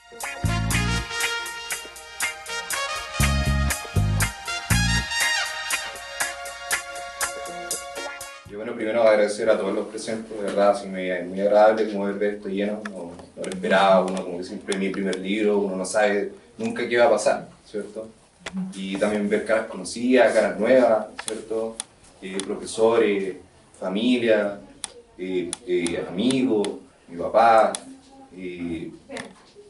Yo, bueno, primero agradecer a todos los presentes, de verdad, sí, muy agradable como ver esto lleno, no lo esperaba, uno como que siempre es mi primer libro, uno no sabe nunca qué va a pasar, ¿cierto? Y también ver caras conocidas, caras nuevas, ¿cierto? Profesores, familia, amigos, mi papá,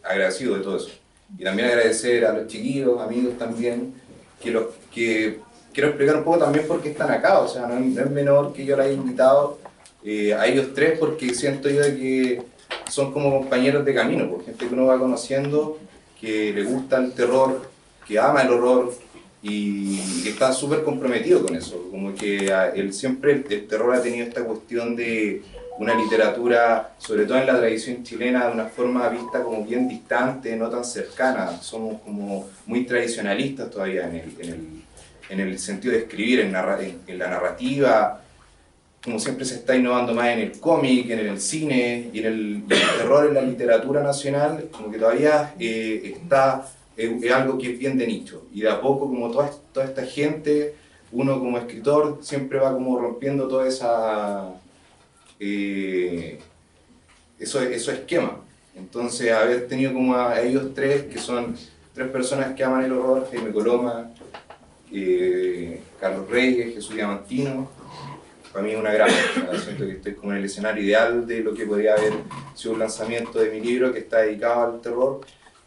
agradecido de todo eso. Y también agradecer a los chiquillos, amigos también, que quiero explicar un poco también por qué están acá, o sea, no es menor que yo la haya invitado a ellos tres porque siento yo de que son como compañeros de camino, por gente que uno va conociendo, que le gusta el terror, que ama el horror y que está súper comprometido con eso, como que siempre el terror ha tenido esta cuestión de una literatura, sobre todo en la tradición chilena, de una forma vista como bien distante, no tan cercana, somos como muy tradicionalistas todavía en el sentido de escribir, en la narrativa, como siempre se está innovando más en el cómic, en el cine y en el terror en la literatura nacional, como que todavía es algo que es bien de nicho. Y de a poco, como toda esta gente, uno como escritor siempre va como rompiendo toda esos esquemas. Entonces, haber tenido como a ellos tres, que son tres personas que aman el horror, Jaime Coloma, Carlos Reyes, Jesús Diamantino, para mí es una gran cosa. Siento que estoy como en el escenario ideal de lo que podría haber sido un lanzamiento de mi libro, que está dedicado al terror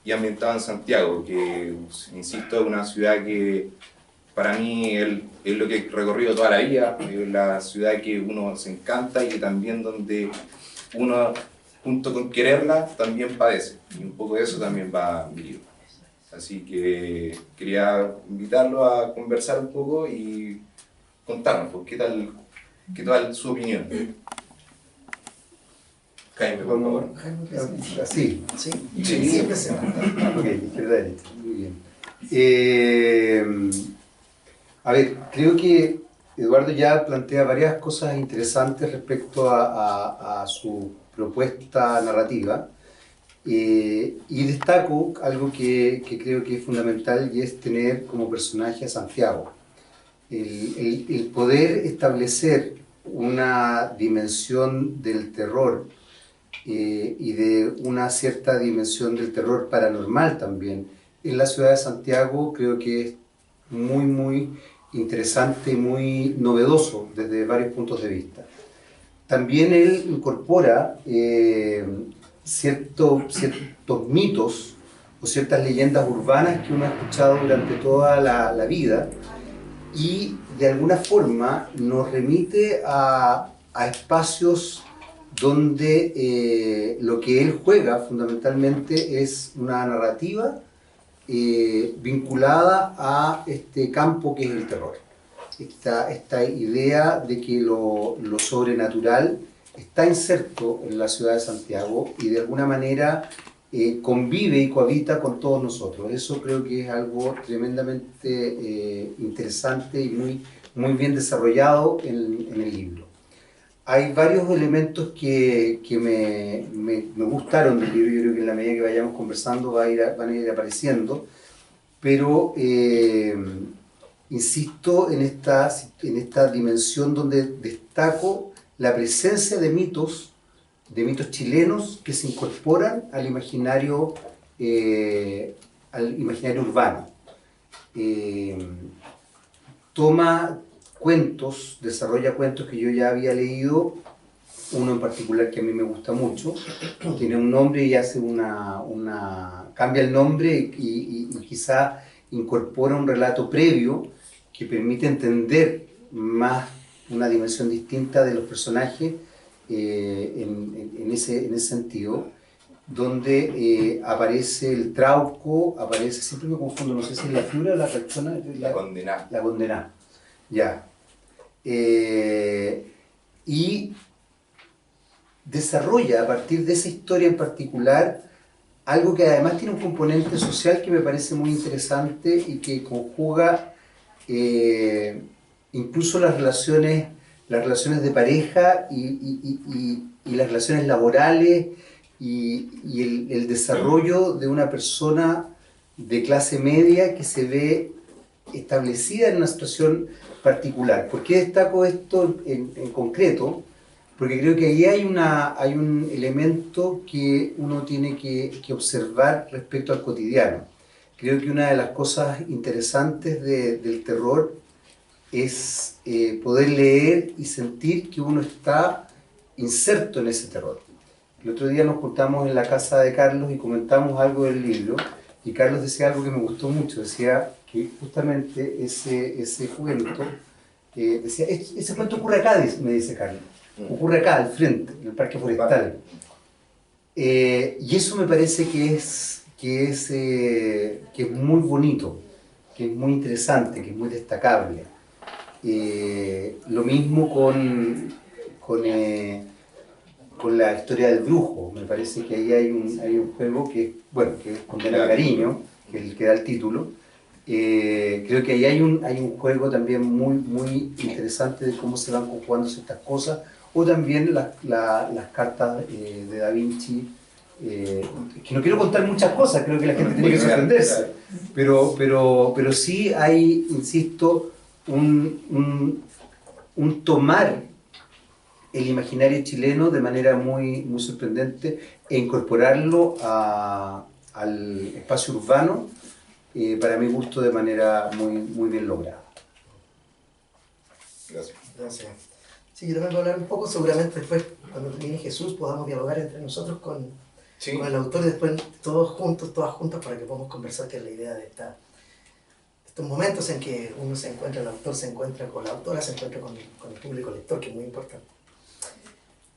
y ambientado en Santiago, que, insisto, es una ciudad que para mí es lo que he recorrido toda la vida, es la ciudad que uno se encanta y que también donde uno, junto con quererla, también padece. Y un poco de eso también va mi libro. Así que quería invitarlo a conversar un poco y contarnos, pues, qué tal su opinión. Jaime, por favor. Sí, sí, sí, siempre se va. Ok, izquierda, derecha, muy bien. A ver, creo que Eduardo ya plantea varias cosas interesantes respecto a su propuesta narrativa. Y destaco algo que creo que es fundamental y es tener como personaje a Santiago. El poder establecer una dimensión del terror y de una cierta dimensión del terror paranormal también en la ciudad de Santiago creo que es muy interesante y muy novedoso desde varios puntos de vista. También él incorpora ciertos mitos o ciertas leyendas urbanas que uno ha escuchado durante toda la vida y de alguna forma nos remite a espacios donde lo que él juega fundamentalmente es una narrativa vinculada a este campo que es el terror. Esta idea de que lo sobrenatural está inserto en la ciudad de Santiago y de alguna manera convive y cohabita con todos nosotros. Eso creo que es algo tremendamente interesante y muy bien desarrollado en el libro. Hay varios elementos que me gustaron del libro, yo creo que en la medida que vayamos conversando van a ir apareciendo, pero insisto en esta dimensión donde destaco la presencia de mitos chilenos que se incorporan al imaginario urbano. Toma cuentos, desarrolla cuentos que yo ya había leído, uno en particular que a mí me gusta mucho, tiene un nombre y hace cambia el nombre y quizá incorpora un relato previo que permite entender más una dimensión distinta de los personajes en ese sentido, donde aparece el Trauco, siempre me confundo, no sé si es la Flora o la persona... La condenada. La condenada, ya. Y desarrolla a partir de esa historia en particular algo que además tiene un componente social que me parece muy interesante y que conjuga incluso las relaciones de pareja y las relaciones laborales y el desarrollo de una persona de clase media que se ve establecida en una situación particular. ¿Por qué destaco esto en concreto? Porque creo que ahí hay un elemento que uno tiene que observar respecto al cotidiano. Creo que una de las cosas interesantes del terror es poder leer y sentir que uno está inserto en ese terror. El otro día nos juntamos en la casa de Carlos y comentamos algo del libro, y Carlos decía algo que me gustó mucho. Decía que justamente ese cuento, decía, ese cuento ocurre acá, me dice Carlos, ocurre acá al frente, en el Parque Forestal. Y eso me parece que es muy bonito, que es muy interesante, que es muy destacable. Lo mismo con la historia del brujo. Me parece que ahí hay un juego que, bueno, que es Condena al Cariño, que es el que da el título. Creo que ahí hay un juego también muy interesante de cómo se van conjugando estas cosas, o también las cartas de Da Vinci, que no quiero contar muchas cosas, creo que la gente tiene que sorprenderse, pero sí hay, insisto, un tomar el imaginario chileno de manera muy sorprendente e incorporarlo al espacio urbano, para mi gusto, de manera muy bien lograda. Gracias. Gracias. Sí, yo también voy a hablar un poco, seguramente después, cuando termine Jesús, podamos dialogar entre nosotros con el autor, y después todos juntos, todas juntas, para que podamos conversar, que es la idea de estos momentos en que uno se encuentra, el autor se encuentra con la autora, se encuentra con el público lector, que es muy importante.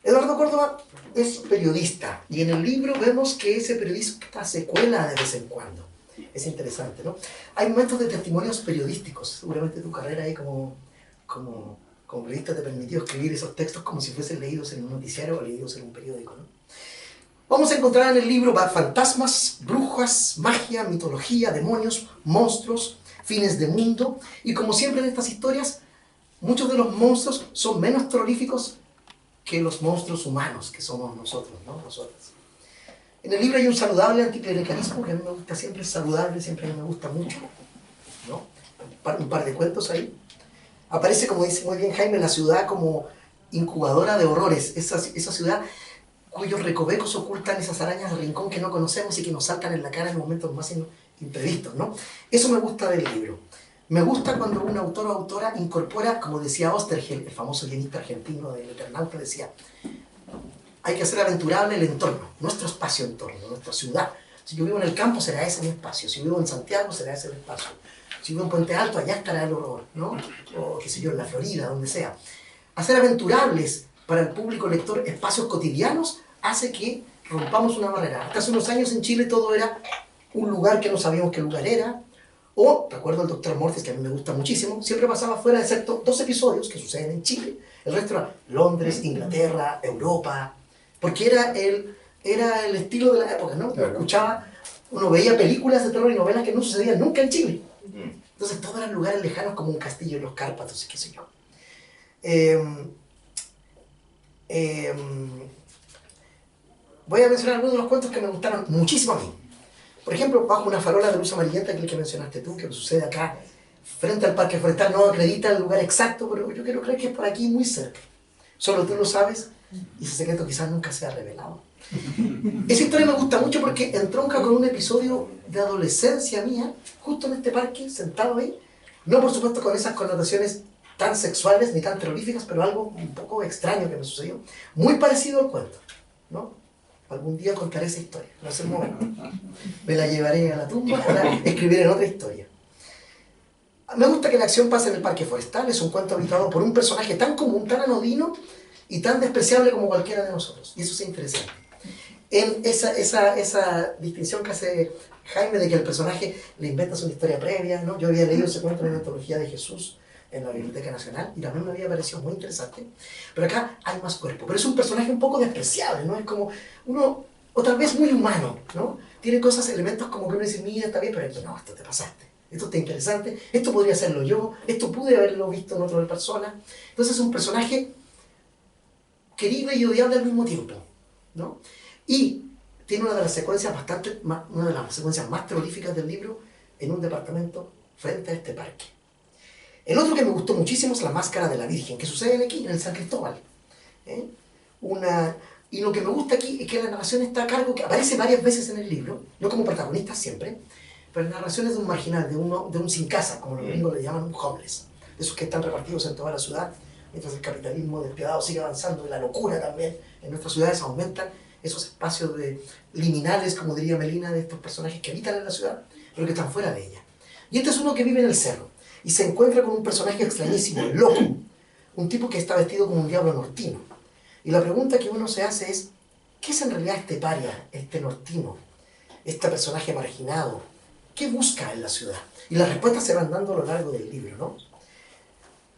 Eduardo Córdoba es periodista, y en el libro vemos que ese periodista se cuela de vez en cuando. Es interesante, ¿no? Hay momentos de testimonios periodísticos. Seguramente tu carrera ahí como periodista te permitió escribir esos textos como si fuesen leídos en un noticiario o leídos en un periódico, ¿no? Vamos a encontrar en el libro fantasmas, brujas, magia, mitología, demonios, monstruos, fines de mundo, y como siempre en estas historias, muchos de los monstruos son menos terroríficos que los monstruos humanos que somos nosotros, ¿no? Nosotras. En el libro hay un saludable anticlericalismo, que a mí me gusta siempre, es saludable, siempre a mí me gusta mucho, ¿no? Un par de cuentos ahí. Aparece, como dice muy bien Jaime, la ciudad como incubadora de horrores, esa ciudad cuyos recovecos ocultan esas arañas de rincón que no conocemos y que nos saltan en la cara en momentos más imprevistos, ¿no? Eso me gusta del libro. Me gusta cuando un autor o autora incorpora, como decía Osterheld, el famoso guionista argentino del Eternauta, decía, hay que hacer aventurable el entorno, nuestro espacio-entorno, nuestra ciudad. Si yo vivo en el campo, será ese mi espacio. Si vivo en Santiago, será ese el espacio. Si vivo en Puente Alto, allá estará el horror, ¿no? O qué sé yo, en la Florida, donde sea. Hacer aventurables para el público lector espacios cotidianos hace que rompamos una barrera. Hasta hace unos años en Chile todo era un lugar que no sabíamos qué lugar era. O, recuerdo al Dr. Mortis, que a mí me gusta muchísimo, siempre pasaba fuera, excepto 2 episodios que suceden en Chile. El resto era Londres, Inglaterra, Europa, porque era el estilo de la época, ¿no? Claro. Uno veía películas de terror y novelas que no sucedían nunca en Chile. Entonces todos eran lugares lejanos como un castillo en los Cárpatos y qué sé yo. Voy a mencionar algunos de los cuentos que me gustaron muchísimo a mí. Por ejemplo, Bajo una farola de luz amarillenta, que es el que mencionaste tú, que sucede acá, frente al Parque Forestal. No acredita el lugar exacto, pero yo quiero creer que es por aquí, muy cerca. Solo tú lo sabes, y ese secreto quizás nunca sea revelado. Esa historia me gusta mucho porque entronca con un episodio de adolescencia mía, justo en este parque, sentado ahí. No, por supuesto, con esas connotaciones tan sexuales ni tan terroríficas, pero algo un poco extraño que me sucedió. Muy parecido al cuento, ¿no? Algún día contaré esa historia, no es el momento. Me la llevaré a la tumba o la escribiré en otra historia. Me gusta que la acción pase en el Parque Forestal. Es un cuento habitado por un personaje tan común, tan anodino y tan despreciable como cualquiera de nosotros. Y eso es interesante. En esa distinción que hace Jaime de que el personaje le inventa una historia previa, ¿no? Yo había leído ese cuento en la antología de Jesús en la Biblioteca Nacional y también me había parecido muy interesante. Pero acá hay más cuerpo. Pero es un personaje un poco despreciable, ¿no? Es como uno, o tal vez muy humano, ¿no? Tiene cosas, elementos como que uno dice, mira, está bien, pero esto no, esto te pasaste. Esto está interesante, esto podría serlo yo, esto pude haberlo visto en otra persona. Entonces es un personaje querible y odiable al mismo tiempo, ¿no? Y tiene una de las secuencias una de las secuencias más terroríficas del libro en un departamento frente a este parque. El otro que me gustó muchísimo es La Máscara de la Virgen, que sucede aquí, en el San Cristóbal. Y lo que me gusta aquí es que la narración está a cargo, que aparece varias veces en el libro, no como protagonista siempre, pero la narración es de un marginal, de un sin casa, como los gringos le llaman, un homeless, de esos que están repartidos en toda la ciudad, mientras el capitalismo despiadado sigue avanzando y la locura también en nuestras ciudades aumentan esos espacios liminales, como diría Melina, de estos personajes que habitan en la ciudad, pero que están fuera de ella. Y este es uno que vive en el cerro, y se encuentra con un personaje extrañísimo, el loco, un tipo que está vestido como un diablo nortino. Y la pregunta que uno se hace es, ¿qué es en realidad este paria, este nortino, este personaje marginado? ¿Qué busca en la ciudad? Y las respuestas se van dando a lo largo del libro, ¿no?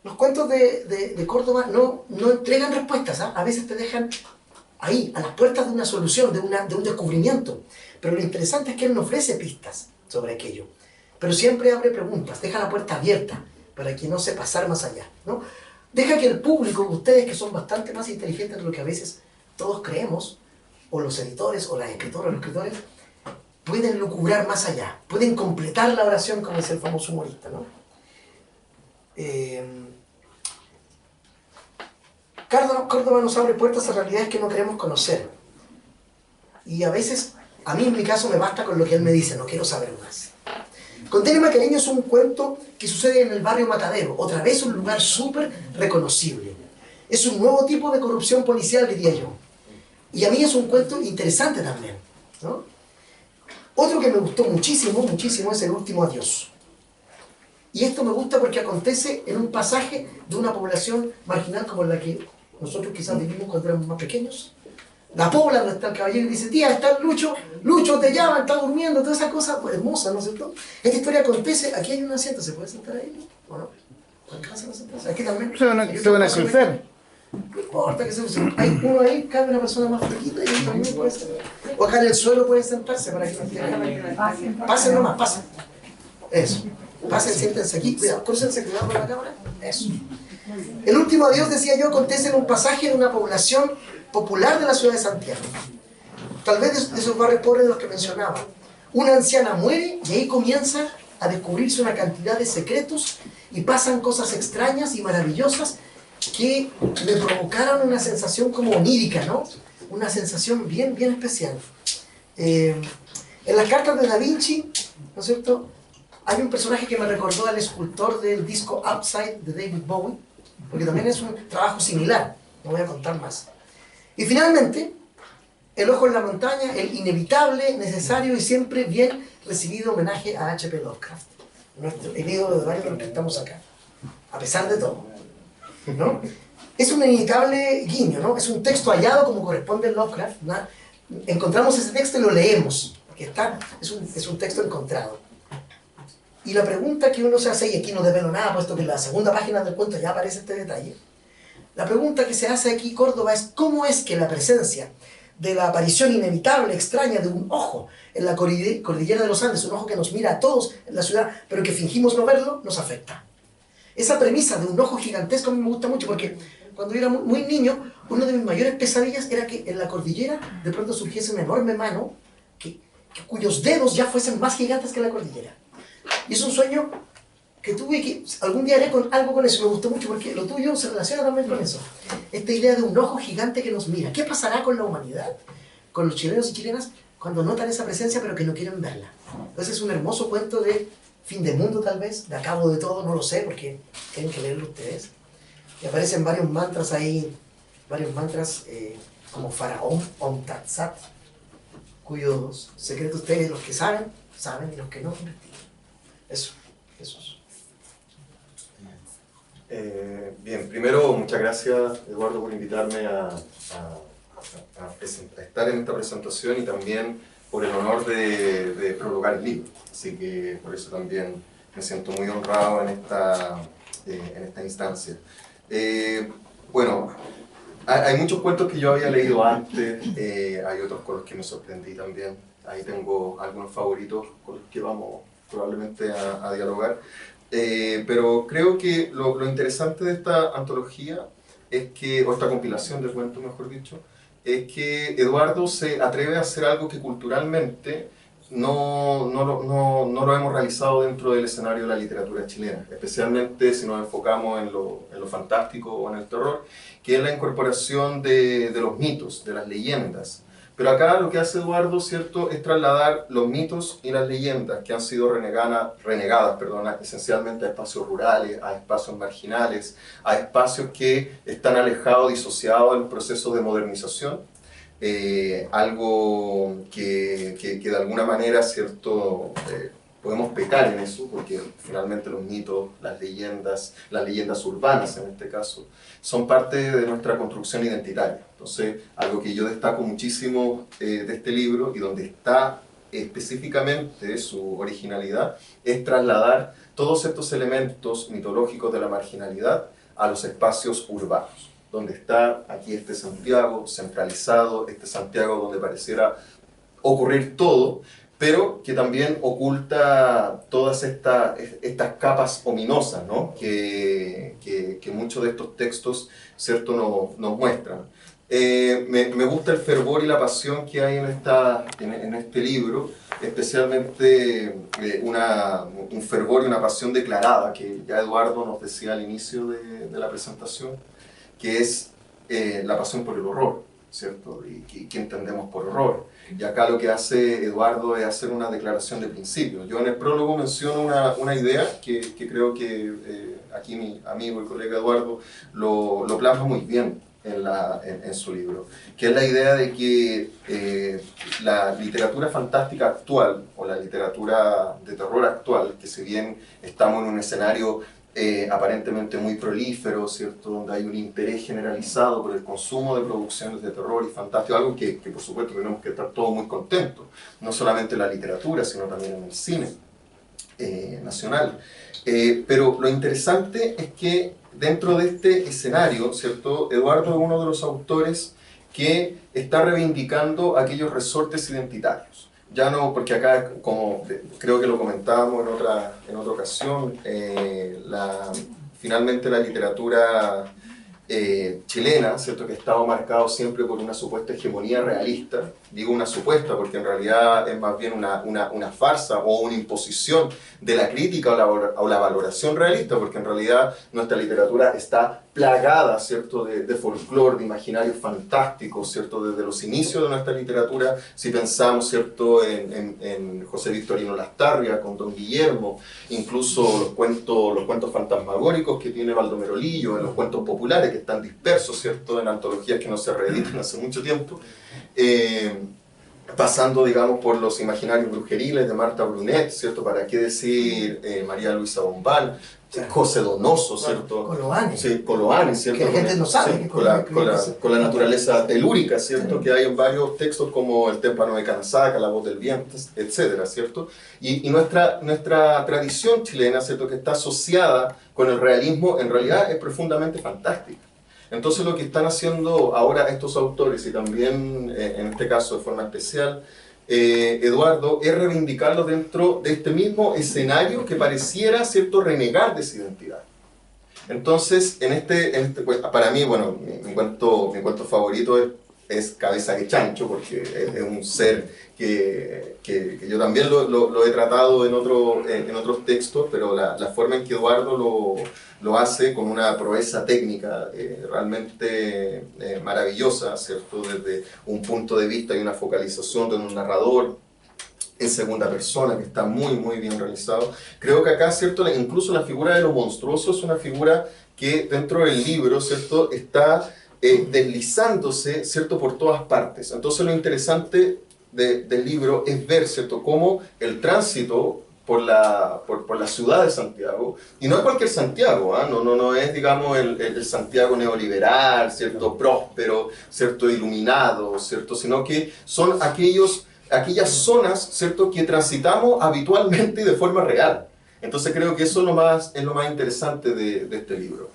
Los cuentos de Córdoba no entregan respuestas, ¿ah? A veces te dejan ahí, a las puertas de una solución, de un descubrimiento. Pero lo interesante es que él no ofrece pistas sobre aquello. Pero siempre abre preguntas, deja la puerta abierta para que no se pasar más allá, ¿no? Deja que el público, ustedes que son bastante más inteligentes de lo que a veces todos creemos, o los editores, o las escritoras, o los escritores, pueden lucubrar más allá, pueden completar la oración, como dice el famoso humorista, ¿no? Córdoba nos abre puertas a realidades que no queremos conocer. Y a veces, a mí en mi caso me basta con lo que él me dice, no quiero saber más. Conténeme cariño es un cuento que sucede en el barrio Matadero, otra vez un lugar súper reconocible. Es un nuevo tipo de corrupción policial, diría yo. Y a mí es un cuento interesante también, ¿no? Otro que me gustó muchísimo, muchísimo es El último adiós. Y esto me gusta porque acontece en un pasaje de una población marginal como la que nosotros quizás vivimos cuando éramos más pequeños. La pobla donde está el caballero y dice, tía, está Lucho, Lucho te llama, está durmiendo, toda esa cosa pues, hermosa, ¿no es cierto? Esta historia acontece, aquí hay un asiento, ¿se puede sentar ahí? ¿O no? ¿Alcanzan a sentarse? Aquí también. Se van a cruzar. No importa que se use. Hay uno ahí, cabe una persona más flaquita y otro también puede ser. O acá en el suelo puede sentarse para que no estén. Pasen nomás, pasen. Eso. Pasen, siéntense aquí. Cuidado, crúcense, cuidado con la cámara. Eso. El último adiós, decía yo, acontece en un pasaje de una población popular de la ciudad de Santiago. Tal vez de esos barrios pobres de los que mencionaba. Una anciana muere y ahí comienza a descubrirse una cantidad de secretos y pasan cosas extrañas y maravillosas que me provocaron una sensación como onírica, ¿no? Una sensación bien, bien especial. En las cartas de Da Vinci, ¿no es cierto?, hay un personaje que me recordó al escultor del disco Upside de David Bowie, porque también es un trabajo similar, no voy a contar más. Y finalmente, El ojo en la montaña, el inevitable, necesario y siempre bien recibido homenaje a H.P. Lovecraft, el ídolo de varios de los que estamos acá, a pesar de todo, ¿no? Es un inevitable guiño, ¿no? Es un texto hallado como corresponde a Lovecraft, ¿no? Encontramos ese texto y lo leemos, porque es un texto encontrado. Y la pregunta que uno se hace, y aquí no develo nada, puesto que en la segunda página del cuento ya aparece este detalle, la pregunta que se hace aquí Córdoba es ¿cómo es que la presencia de la aparición inevitable, extraña de un ojo en la cordillera de los Andes, un ojo que nos mira a todos en la ciudad, pero que fingimos no verlo, nos afecta? Esa premisa de un ojo gigantesco a mí me gusta mucho porque cuando yo era muy niño, una de mis mayores pesadillas era que en la cordillera de pronto surgiese una enorme mano cuyos dedos ya fuesen más gigantes que la cordillera. Y es un sueño que tuve que algún día haré algo con eso. Me gustó mucho porque lo tuyo se relaciona también con eso. Esta idea de un ojo gigante que nos mira. ¿Qué pasará con la humanidad? Con los chilenos y chilenas cuando notan esa presencia pero que no quieren verla. Entonces es un hermoso cuento de fin de mundo tal vez, de acabo de todo, no lo sé porque tienen que leerlo ustedes. Y aparecen varios mantras ahí, como Faraón, Om Tat Sat, cuyos secretos ustedes, los que saben y los que no, investiguen. Eso. Bien, primero muchas gracias Eduardo por invitarme a estar en esta presentación y también por el honor de prologar el libro, así que por eso también me siento muy honrado en esta instancia. Bueno, hay muchos cuentos que yo había leído antes, hay otros con los que me sorprendí también, ahí tengo algunos favoritos con los que vamos probablemente a dialogar. Pero creo que lo interesante de esta antología es que, o esta compilación de cuentos, mejor dicho, es que Eduardo se atreve a hacer algo que culturalmente no lo hemos realizado dentro del escenario de la literatura chilena, especialmente si nos enfocamos en lo fantástico o en el terror, que es la incorporación de los mitos, de las leyendas. Pero acá lo que hace Eduardo, ¿cierto?, es trasladar los mitos y las leyendas que han sido renegadas, esencialmente a espacios rurales, a espacios marginales, a espacios que están alejados, disociados de los procesos de modernización. Algo que de alguna manera, ¿cierto?, podemos pecar en eso, porque finalmente los mitos, las leyendas urbanas en este caso, son parte de nuestra construcción identitaria. Entonces, algo que yo destaco muchísimo de este libro, y donde está específicamente su originalidad, es trasladar todos estos elementos mitológicos de la marginalidad a los espacios urbanos, donde está aquí este Santiago centralizado, este Santiago donde pareciera ocurrir todo, pero que también oculta todas estas capas ominosas, ¿no?, que muchos de estos textos, ¿cierto?, nos muestran. Me gusta el fervor y la pasión que hay en este libro, especialmente un fervor y una pasión declarada, que ya Eduardo nos decía al inicio de la presentación, que es la pasión por el horror, ¿cierto? Y ¿qué entendemos por horror? Y acá lo que hace Eduardo es hacer una declaración de principios. Yo en el prólogo menciono una idea que creo que aquí mi amigo y colega Eduardo lo plasma muy bien en su libro, que es la idea de que la literatura fantástica actual, o la literatura de terror actual, que si bien estamos en un escenario aparentemente muy prolífero, ¿cierto?, donde hay un interés generalizado por el consumo de producciones de terror y fantástico, algo que por supuesto tenemos que estar todos muy contentos, no solamente en la literatura, sino también en el cine nacional. Pero lo interesante es que dentro de este escenario, ¿cierto?, Eduardo es uno de los autores que está reivindicando aquellos resortes identitarios. Ya no, porque acá, como creo que lo comentábamos en otra ocasión, finalmente la literatura chilena, ¿cierto?, que estaba marcado siempre por una supuesta hegemonía realista. Digo una supuesta porque en realidad es más bien una farsa o una imposición de la crítica o la valoración realista, porque en realidad nuestra literatura está plagada, ¿cierto?, de folclore, de imaginarios fantásticos, ¿cierto?, desde los inicios de nuestra literatura. Si pensamos, ¿cierto?, en José Victorino Lastarria con Don Guillermo, incluso los cuentos fantasmagóricos que tiene Baldomero Lillo, en los cuentos populares que están dispersos, ¿cierto?, en antologías que no se reeditan hace mucho tiempo, pasando, digamos, por los imaginarios brujeriles de Marta Brunet, ¿cierto?, para qué decir María Luisa Bombal, José Donoso, ¿cierto? Coloane. Sí, Coloane, ¿cierto? Que la gente no sabe. Sí, con la naturaleza telúrica, ¿cierto? Que hay en varios textos como El témpano de Canasaca, La voz del viento, etcétera, ¿cierto? Y nuestra tradición chilena, ¿cierto?, que está asociada con el realismo, en realidad es profundamente fantástica. Entonces lo que están haciendo ahora estos autores, y también en este caso de forma especial Eduardo, es reivindicarlo dentro de este mismo escenario que pareciera, ¿cierto?, renegar de esa identidad. Entonces, pues, para mí, bueno, mi cuento favorito es Cabeza de Chancho, porque es un ser que yo también lo he tratado en otros textos, pero la forma en que Eduardo lo hace con una proeza técnica realmente maravillosa, ¿cierto?, desde un punto de vista y una focalización de un narrador en segunda persona, que está muy, muy bien realizado. Creo que acá, ¿cierto?, incluso la figura de lo monstruoso es una figura que dentro del libro, ¿cierto?, está deslizándose, ¿cierto?, por todas partes. Entonces lo interesante del libro es ver, ¿cierto?, cómo el tránsito por la ciudad de Santiago, y no es cualquier Santiago, ¿eh? No es, digamos, el Santiago neoliberal, ¿cierto?, próspero, ¿cierto?, iluminado, ¿cierto?, sino que son aquellas zonas, ¿cierto?, que transitamos habitualmente y de forma real. Entonces creo que eso es lo más interesante de este libro.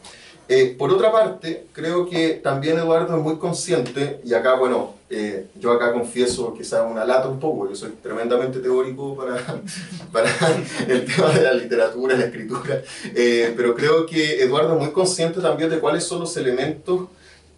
Por otra parte, creo que también Eduardo es muy consciente, y acá, bueno, yo acá confieso que sea una lata un poco, yo soy tremendamente teórico para el tema de la literatura y la escritura, pero creo que Eduardo es muy consciente también de cuáles son los elementos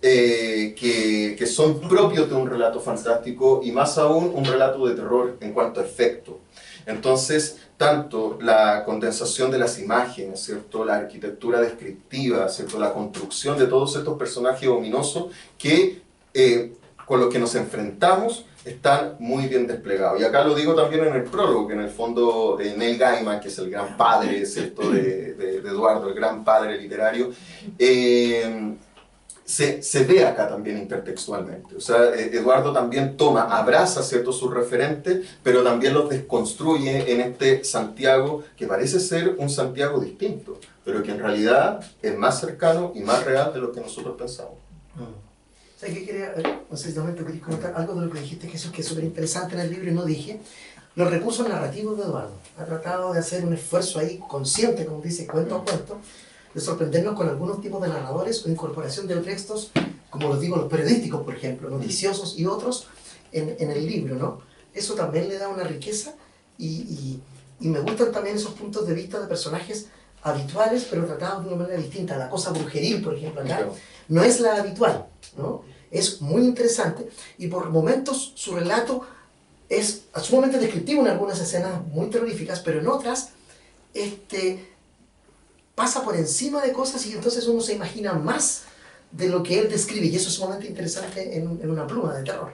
que son propios de un relato fantástico y más aún un relato de terror en cuanto a efecto. Entonces, tanto la condensación de las imágenes, ¿cierto? La arquitectura descriptiva, ¿cierto? La construcción de todos estos personajes ominosos que con los que nos enfrentamos están muy bien desplegados. Y acá lo digo también en el prólogo, que en el fondo Neil Gaiman, que es el gran padre, ¿cierto? de Eduardo, el gran padre literario, se ve acá también intertextualmente. O sea, Eduardo también abraza ciertos sus referentes, pero también los desconstruye en este Santiago, que parece ser un Santiago distinto, pero que en realidad es más cercano y más real de lo que nosotros pensamos. ¿Sabes qué quería? No sé si también te querías comentar algo de lo que dijiste, Jesús, que es súper interesante en el libro y no dije. Los recursos narrativos de Eduardo. Ha tratado de hacer un esfuerzo ahí consciente, como dice, cuento a cuento, de sorprendernos con algunos tipos de narradores o incorporación de textos, como los digo, los periodísticos, por ejemplo, noticiosos y otros en el libro, ¿no? Eso también le da una riqueza y me gustan también esos puntos de vista de personajes habituales, pero tratados de una manera distinta. La cosa brujeril, por ejemplo, acá, no es la habitual, ¿no? Es muy interesante y por momentos su relato es sumamente descriptivo en algunas escenas muy terroríficas, pero en otras pasa por encima de cosas y entonces uno se imagina más de lo que él describe y eso es sumamente interesante en una pluma de terror.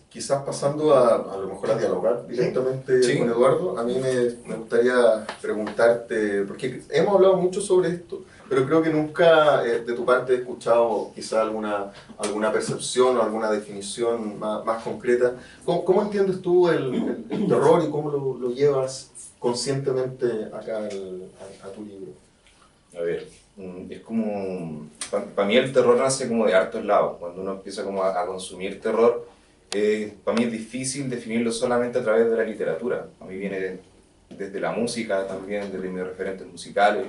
Quizás pasando a lo mejor a dialogar directamente con Eduardo, a mí me gustaría preguntarte, porque hemos hablado mucho sobre esto, pero creo que nunca de tu parte he escuchado quizás alguna percepción o alguna definición más concreta. ¿Cómo entiendes tú el terror y cómo lo llevas conscientemente acá a tu libro? A ver, es como... Para mí el terror nace como de hartos lados. Cuando uno empieza como a consumir terror, para mí es difícil definirlo solamente a través de la literatura. A mí viene desde la música también, desde mis referentes musicales,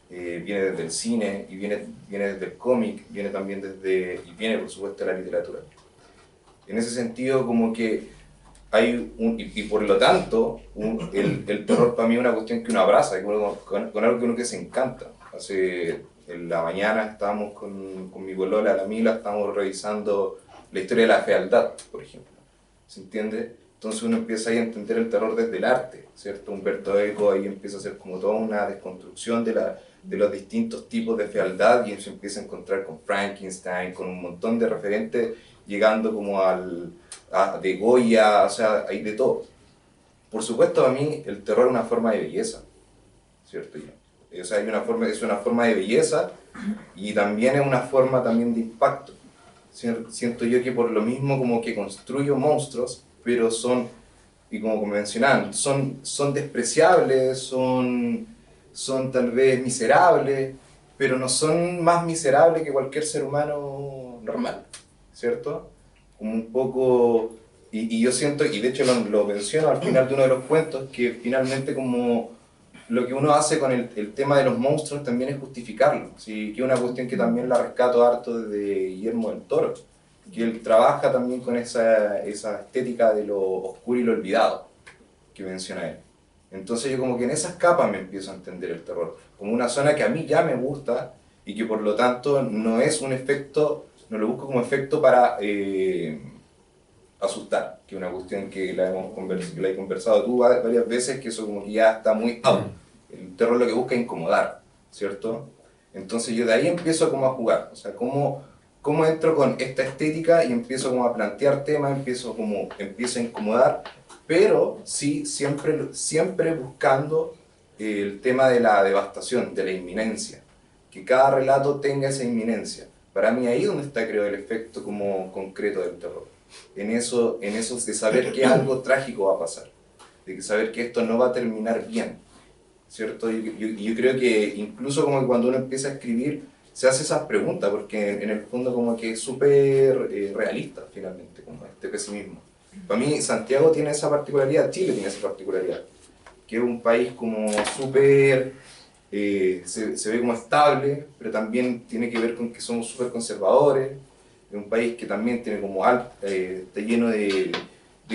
viene desde el cine, y viene desde el cómic, viene también y viene por supuesto de la literatura. En ese sentido como que hay y por lo tanto el terror para mí es una cuestión que uno abraza, con algo que uno que se encanta. En la mañana estábamos con mi polola, la Mila, estábamos revisando la historia de la fealdad, por ejemplo. ¿Se entiende? Entonces uno empieza ahí a entender el terror desde el arte, ¿cierto? Humberto Eco ahí empieza a hacer como toda una desconstrucción de los distintos tipos de fealdad y se empieza a encontrar con Frankenstein, con un montón de referentes, llegando como de Goya, o sea, hay de todo. Por supuesto, a mí el terror es una forma de belleza, ¿cierto? O sea, es una forma de belleza y también es una forma también de impacto. Siento yo que por lo mismo como que construyo monstruos, pero y como mencionaban, son despreciables, son tal vez miserables, pero no son más miserables que cualquier ser humano normal, ¿cierto? Como un poco, y yo siento, y de hecho lo menciono al final de uno de los cuentos, que finalmente como lo que uno hace con el tema de los monstruos también es justificarlo, ¿sí? Que es una cuestión que también la rescato harto de Guillermo del Toro, que él trabaja también con esa estética de lo oscuro y lo olvidado que menciona él. Entonces yo como que en esas capas me empiezo a entender el terror, como una zona que a mí ya me gusta y que por lo tanto no es un efecto, no lo busco como efecto para asustar, que es una cuestión que la he conversado tú varias veces, que eso como que ya está muy out. El terror lo que busca es incomodar, ¿cierto? Entonces yo de ahí empiezo como a jugar, o sea, cómo entro con esta estética y empiezo como a plantear temas, empiezo a incomodar, pero sí siempre buscando el tema de la devastación, de la inminencia, que cada relato tenga esa inminencia. Para mí ahí es donde está, creo, el efecto como concreto del terror. En eso de saber que algo trágico va a pasar, de saber que esto no va a terminar bien, ¿cierto? Yo creo que incluso como que cuando uno empieza a escribir se hace esas preguntas, porque en el fondo como que es súper realista finalmente, como este pesimismo. Para mí Santiago tiene esa particularidad, Chile tiene esa particularidad, que es un país como súper, se ve como estable, pero también tiene que ver con que somos súper conservadores. Es un país que también tiene como está lleno de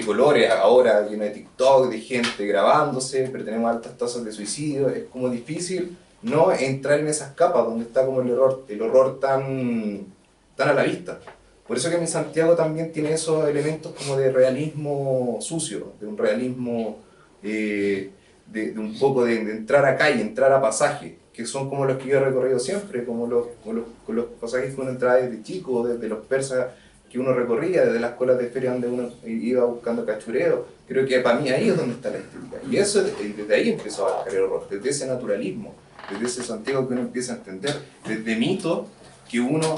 colores ahora, lleno de TikTok, de gente grabándose, pero tenemos altas tasas de suicidio. Es como difícil no entrar en esas capas donde está como el horror tan a la vista. Por eso que mi Santiago también tiene esos elementos como de realismo sucio, de un realismo de un poco de entrar a calle, entrar a pasaje, que son como los que yo he recorrido siempre, como los pasajes que uno entraba desde chico, desde los persas que uno recorría, desde las colas de feria donde uno iba buscando cachureo. Creo que para mí ahí es donde está la estética. Y eso, desde ahí empezó a bajar el horror, desde ese naturalismo, desde ese Santiago que uno empieza a entender, desde mitos que uno,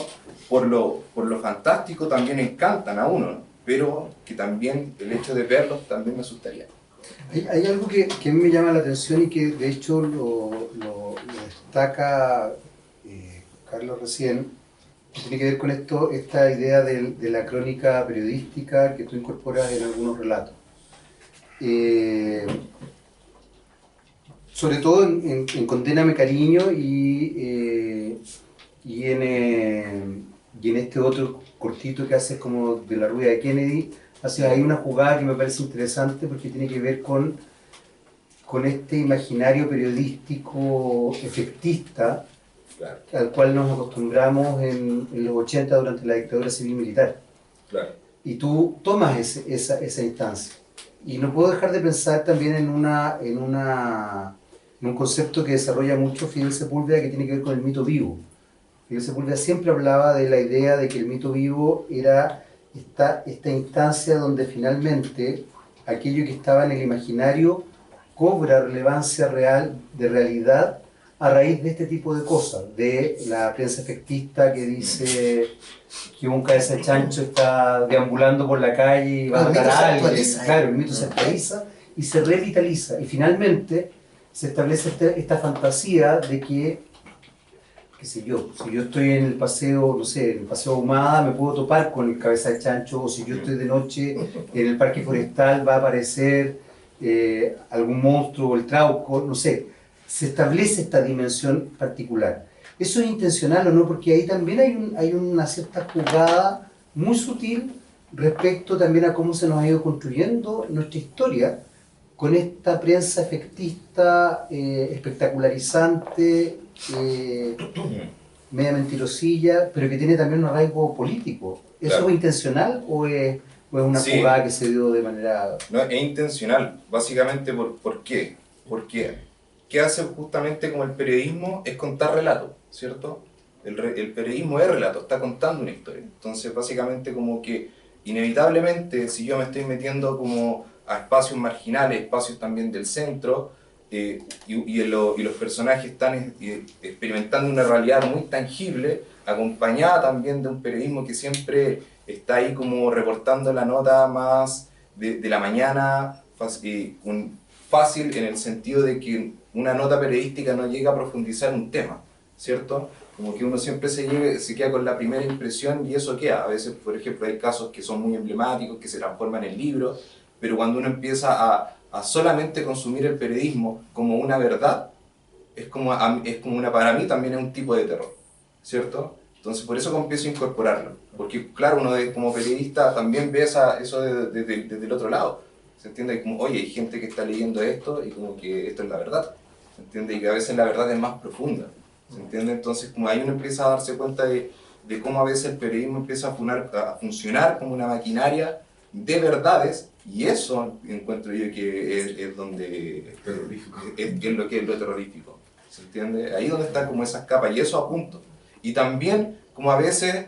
por lo fantástico, también encantan a uno, pero que también el hecho de verlos también me asustaría. Hay algo que a mí me llama la atención y que de hecho lo destaca Carlos recién, que tiene que ver con esta idea de la crónica periodística que tú incorporas en algunos relatos. Sobre todo en Condéname Cariño y en este otro cortito que haces como de la rubia de Kennedy. Hay una jugada que me parece interesante porque tiene que ver con este imaginario periodístico efectista, claro, al cual nos acostumbramos en los 80 durante la dictadura civil-militar. Claro. Y tú tomas esa instancia. Y no puedo dejar de pensar también en un concepto que desarrolla mucho Fidel Sepúlveda, que tiene que ver con el mito vivo. Fidel Sepúlveda siempre hablaba de la idea de que el mito vivo era esta instancia donde finalmente aquello que estaba en el imaginario cobra relevancia real, de realidad, a raíz de este tipo de cosas, de la prensa efectista que dice que un cabeza de chancho está deambulando por la calle y va a matar a alguien. Claro, el mito se actualiza y se revitaliza, y finalmente se establece esta fantasía de que, qué sé yo, si yo estoy en el paseo, no sé, en el paseo Ahumada, me puedo topar con el cabeza de chancho, o si yo estoy de noche en el parque forestal va a aparecer algún monstruo o el trauco, no sé. Se establece esta dimensión particular. ¿Eso es intencional o no? Porque ahí también hay una cierta jugada muy sutil respecto también a cómo se nos ha ido construyendo nuestra historia con esta prensa efectista, espectacularizante, media mentirosilla, pero que tiene también un arraigo político. ¿Eso claro, es intencional o es una jugada que se dio de manera...? No, es intencional. Básicamente, ¿por qué? Porque ¿qué hace justamente como el periodismo? Es contar relatos, ¿cierto? El periodismo es relato, está contando una historia. Entonces, básicamente, como que inevitablemente, si yo me estoy metiendo como a espacios marginales, espacios también del centro, y los personajes están experimentando una realidad muy tangible, acompañada también de un periodismo que siempre está ahí como reportando la nota más de la mañana, fácil en el sentido de que una nota periodística no llega a profundizar un tema, ¿cierto? Como que uno siempre se queda con la primera impresión y eso queda. A veces, por ejemplo, hay casos que son muy emblemáticos, que se transforman en libros, pero cuando uno empieza a solamente consumir el periodismo como una verdad, para mí también es un tipo de terror, ¿cierto? Entonces por eso empiezo a incorporarlo, porque claro, uno como periodista también ve eso desde el otro lado, ¿se entiende? Como, oye, hay gente que está leyendo esto y como que esto es la verdad, ¿se entiende? Y que a veces la verdad es más profunda, ¿se entiende? Entonces como ahí uno empieza a darse cuenta de cómo a veces el periodismo empieza a funcionar como una maquinaria de verdades, y eso encuentro yo que es donde es lo que es lo terrorífico, ¿se entiende? Ahí donde están como esas capas, y eso a punto. Y también como a veces,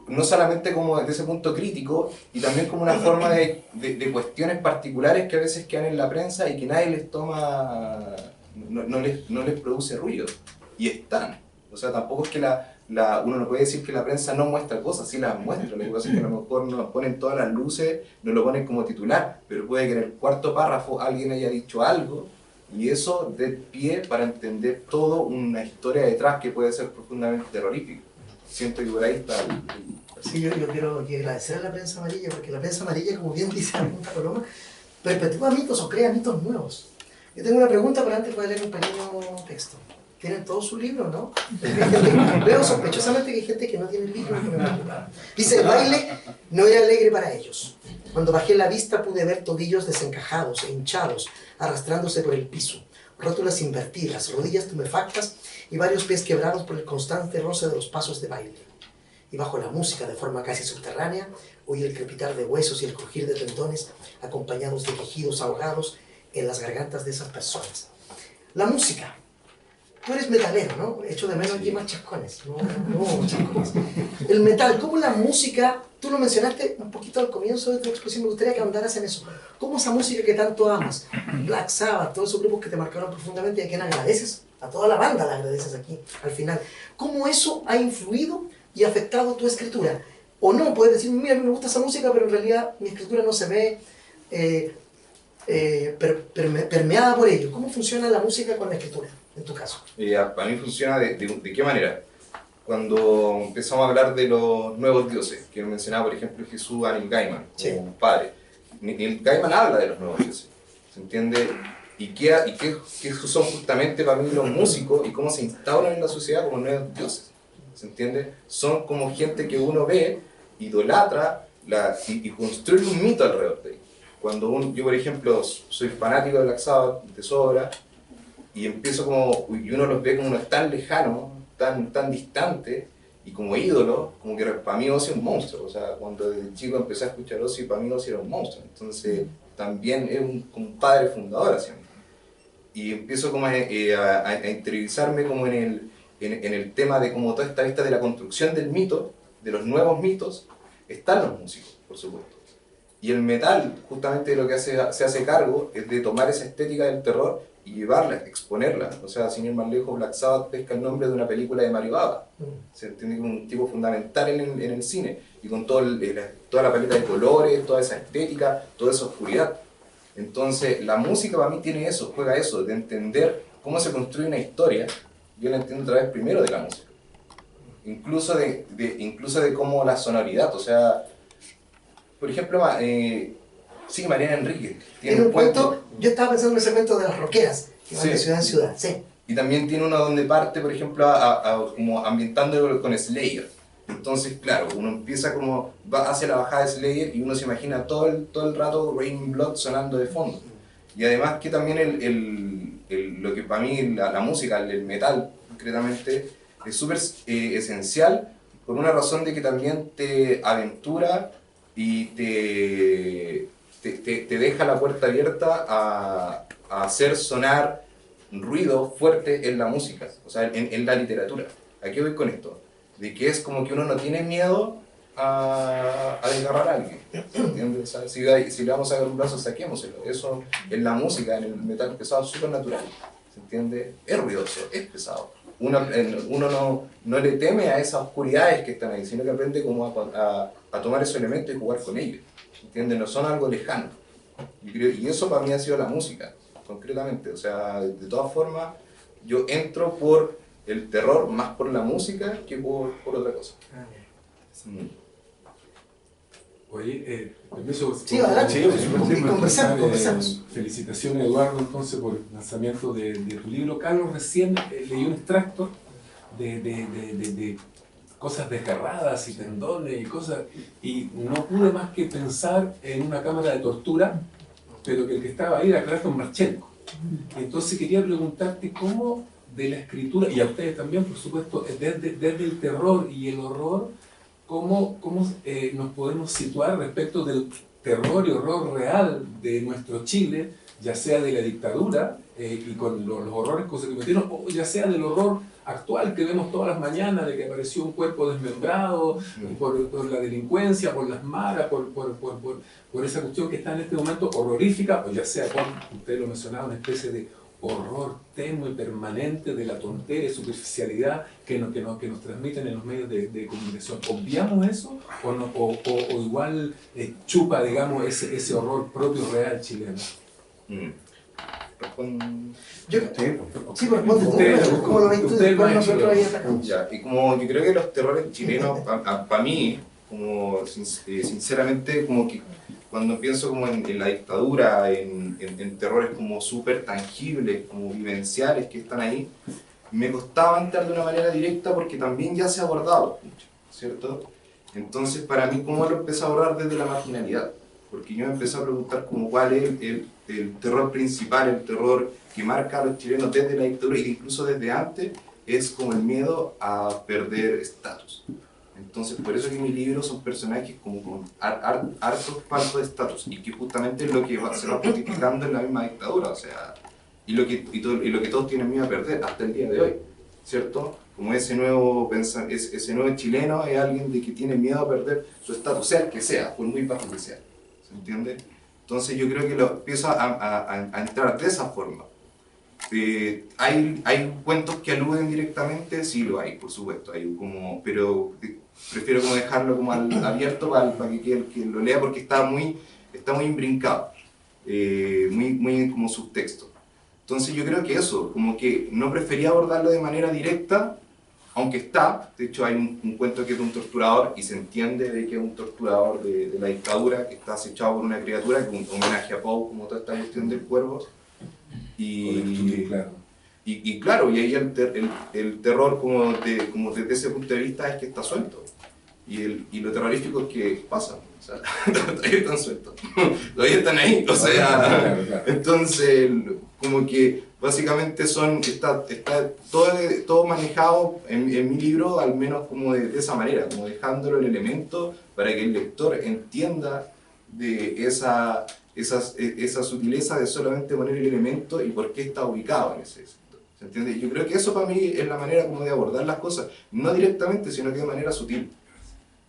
no solamente como desde ese punto crítico, y también como una forma de cuestiones particulares que a veces quedan en la prensa y que nadie les toma, no les produce ruido, y están. O sea, tampoco es que uno no puede decir que la prensa no muestra cosas, sí las muestra. Lo que pasa es que a lo mejor nos ponen todas las luces, nos lo ponen como titular, pero puede que en el cuarto párrafo alguien haya dicho algo, y eso dé pie para entender toda una historia detrás que puede ser profundamente terrorífica. Siento que por ahí está. Sí, yo quiero agradecer a la prensa amarilla, porque la prensa amarilla, como bien dice la Punta Coloma, perpetúa mitos o crea mitos nuevos. Yo tengo una pregunta, pero antes voy a leer un pequeño texto. ¿Tienen todos su libro, no? Veo sospechosamente que hay gente que no tiene el libro. Dice, el baile no era alegre para ellos. Cuando bajé la vista pude ver tobillos desencajados e hinchados, arrastrándose por el piso. rótulas invertidas, rodillas tumefactas y varios pies quebrados por el constante roce de los pasos de baile. Y bajo la música, de forma casi subterránea, oye el crepitar de huesos y el crujir de tendones, acompañados de quejidos ahogados en las gargantas de esas personas. La música. Tú eres metalero, ¿no? Echo de menos aquí más chascones. No, chascones. El metal, ¿cómo la música? Tú lo mencionaste un poquito al comienzo de tu exposición, me gustaría que ahondaras en eso. ¿Cómo esa música que tanto amas, Black Sabbath, todos esos grupos que te marcaron profundamente y a quien agradeces, a toda la banda la agradeces aquí, al final, cómo eso ha influido y afectado tu escritura? O no, puedes decir, mira, a mí me gusta esa música, pero en realidad mi escritura no se ve permeada por ello. ¿Cómo funciona la música con la escritura, en tu caso? Para mí funciona de qué manera. Cuando empezamos a hablar de los nuevos dioses, que mencionaba por ejemplo Jesús a Neil Gaiman, como un padre. Neil Gaiman habla de los nuevos dioses, ¿se entiende? ¿Y qué son justamente para mí los músicos y cómo se instauran en la sociedad como nuevos dioses? ¿Se entiende? Son como gente que uno ve, idolatra y construye un mito alrededor de ellos. Cuando yo, por ejemplo, soy fanático de Black Sabbath de sobra y empiezo y uno los ve como unos tan lejanos, tan distantes y como ídolos, como que para mí Ozzy es un monstruo. O sea, cuando desde chico empecé a escuchar Ozzy, para mí Ozzy era un monstruo. Entonces, también es como un padre fundador hacia mí. Y empiezo como a interiorizarme como en el tema de como toda esta vista de la construcción del mito, de los nuevos mitos, están los músicos, por supuesto. Y el metal, justamente lo que se hace cargo es de tomar esa estética del terror y llevarla, exponerla. O sea, sin ir más lejos, Black Sabbath pesca el nombre de una película de Mario Bava. Se entiende como un tipo fundamental en el cine, y con toda la paleta de colores, toda esa estética, toda esa oscuridad. Entonces, la música para mí tiene eso, juega eso, de entender cómo se construye una historia. Yo la entiendo a través primero de la música. Incluso de cómo la sonoridad, o sea, por ejemplo, sí, Mariana Enríquez tiene un cuento. Yo estaba pensando en el segmento de las rockeras, que van de ciudad en ciudad, sí. Y también tiene uno donde parte, por ejemplo, como ambientándolo con Slayer. Entonces, claro, uno empieza va hacia la bajada de Slayer y uno se imagina todo el rato Raining Blood sonando de fondo. Y además que también lo que para mí la música, el metal concretamente, es súper esencial por una razón de que también te aventura y te deja la puerta abierta a hacer sonar ruido fuerte en la música, o sea, en la literatura. ¿A qué voy con esto? De que es como que uno no tiene miedo a desgarrar a alguien, ¿entiendes? O sea, si le vamos a dar un brazo, saquémoselo. Eso en la música, en el metal pesado, es súper natural, ¿se entiende? Es ruidoso, es pesado. Uno no le teme a esas oscuridades que están ahí, sino que aprende como a tomar esos elementos y jugar con ellos, ¿entiendes? No son algo lejano. Y eso para mí ha sido la música, concretamente. O sea, de todas formas, yo entro por el terror más por la música que por otra cosa. Oye, permiso. Sí, adelante. Conversamos. Felicitaciones, Eduardo, entonces, por el lanzamiento de tu libro. Carlos, recién leí un extracto de cosas desgarradas y tendones y cosas, y no pude más que pensar en una cámara de tortura, pero que el que estaba ahí era Clayton Marchenko. Entonces quería preguntarte cómo de la escritura, y a ustedes también, por supuesto, desde el terror y el horror, cómo nos podemos situar respecto del terror y horror real de nuestro Chile, ya sea de la dictadura y con los horrores que se cometieron, o ya sea del horror actual que vemos todas las mañanas, de que apareció un cuerpo desmembrado por la delincuencia, por las maras, por esa cuestión que está en este momento horrorífica, o ya sea con, usted lo mencionaba, una especie de horror tenue permanente de la tontería y superficialidad que nos transmiten en los medios de comunicación. ¿Obviamos eso o igual chupa, digamos, ese horror propio real chileno? Sí, pues ¿cómo lo ves tú después nosotros ahí atacamos? Ya, y como yo creo que los terrores chilenos, para mí, como sinceramente, como que cuando pienso como en la dictadura, en terrores como súper tangibles, como vivenciales que están ahí, me costaba entrar de una manera directa porque también ya se ha abordado, ¿cierto? Entonces, para mí, ¿cómo lo empecé a abordar desde la marginalidad? porque yo me empecé a preguntar como cuál es el terror principal, el terror que marca a los chilenos desde la dictadura e incluso desde antes, es como el miedo a perder estatus. Entonces, por eso que mis libros son personajes como con hartos faltos de estatus, y que justamente es lo que se va justificando en la misma dictadura, o sea, y lo que todos tienen miedo a perder hasta el día de hoy, ¿cierto? Como ese nuevo chileno es alguien de que tiene miedo a perder su estatus, sea el que sea, por muy bajo que sea, ¿se entiende? Entonces yo creo que lo empiezo a entrar de esa forma. ¿Hay cuentos que aluden directamente? Sí lo hay, por supuesto, pero prefiero como dejarlo como abierto para que lo lea, porque está muy imbrincado, muy como subtexto. Entonces yo creo que eso, como que no prefería abordarlo de manera directa, aunque de hecho hay un cuento que es de un torturador y se entiende de que es un torturador de la dictadura que está acechado por una criatura, que es un homenaje a Poe, como toda esta cuestión del cuervo. Y claro, y ahí el terror como desde ese punto de vista es que está suelto. Y lo terrorífico es que pasa, o sea, todavía están sueltos, todavía están ahí, o sea, claro. Entonces, como que básicamente está todo manejado en mi libro, al menos como de esa manera, como dejándolo el elemento para que el lector entienda de esa sutileza de solamente poner el elemento y por qué está ubicado en ese sector. ¿Se entiende? Yo creo que eso para mí es la manera como de abordar las cosas, no directamente, sino que de manera sutil.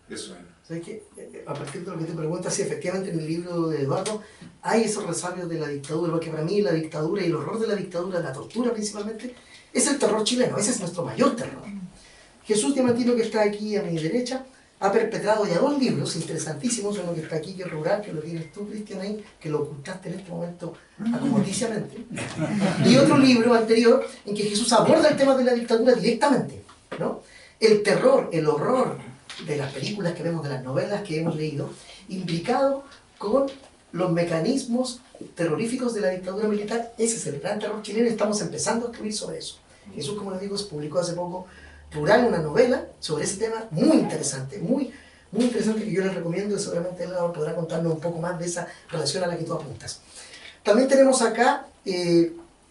Eso. ¿Sabes qué? A partir de lo que te preguntas, sí, efectivamente en el libro de Eduardo hay esos resabios de la dictadura, porque para mí la dictadura y el horror de la dictadura, la tortura principalmente, es el terror chileno, ese es nuestro mayor terror. Jesús Diamantino, que está aquí a mi derecha, ha perpetrado ya 2 libros interesantísimos, uno que está aquí, que es rural, que lo tienes tú, Cristian, ahí, que lo ocultaste en este momento acomodiciamente, y otro libro anterior en que Jesús aborda el tema de la dictadura directamente, ¿no? El terror, el horror de las películas que vemos, de las novelas que hemos leído, implicado con los mecanismos terroríficos de la dictadura militar. Ese es el gran terror chileno, estamos empezando a escribir sobre eso. Jesús, como les digo, se publicó hace poco Rural, una novela sobre ese tema muy interesante, muy interesante, que yo les recomiendo, y seguramente él podrá contarnos un poco más de esa relación a la que tú apuntas. También tenemos acá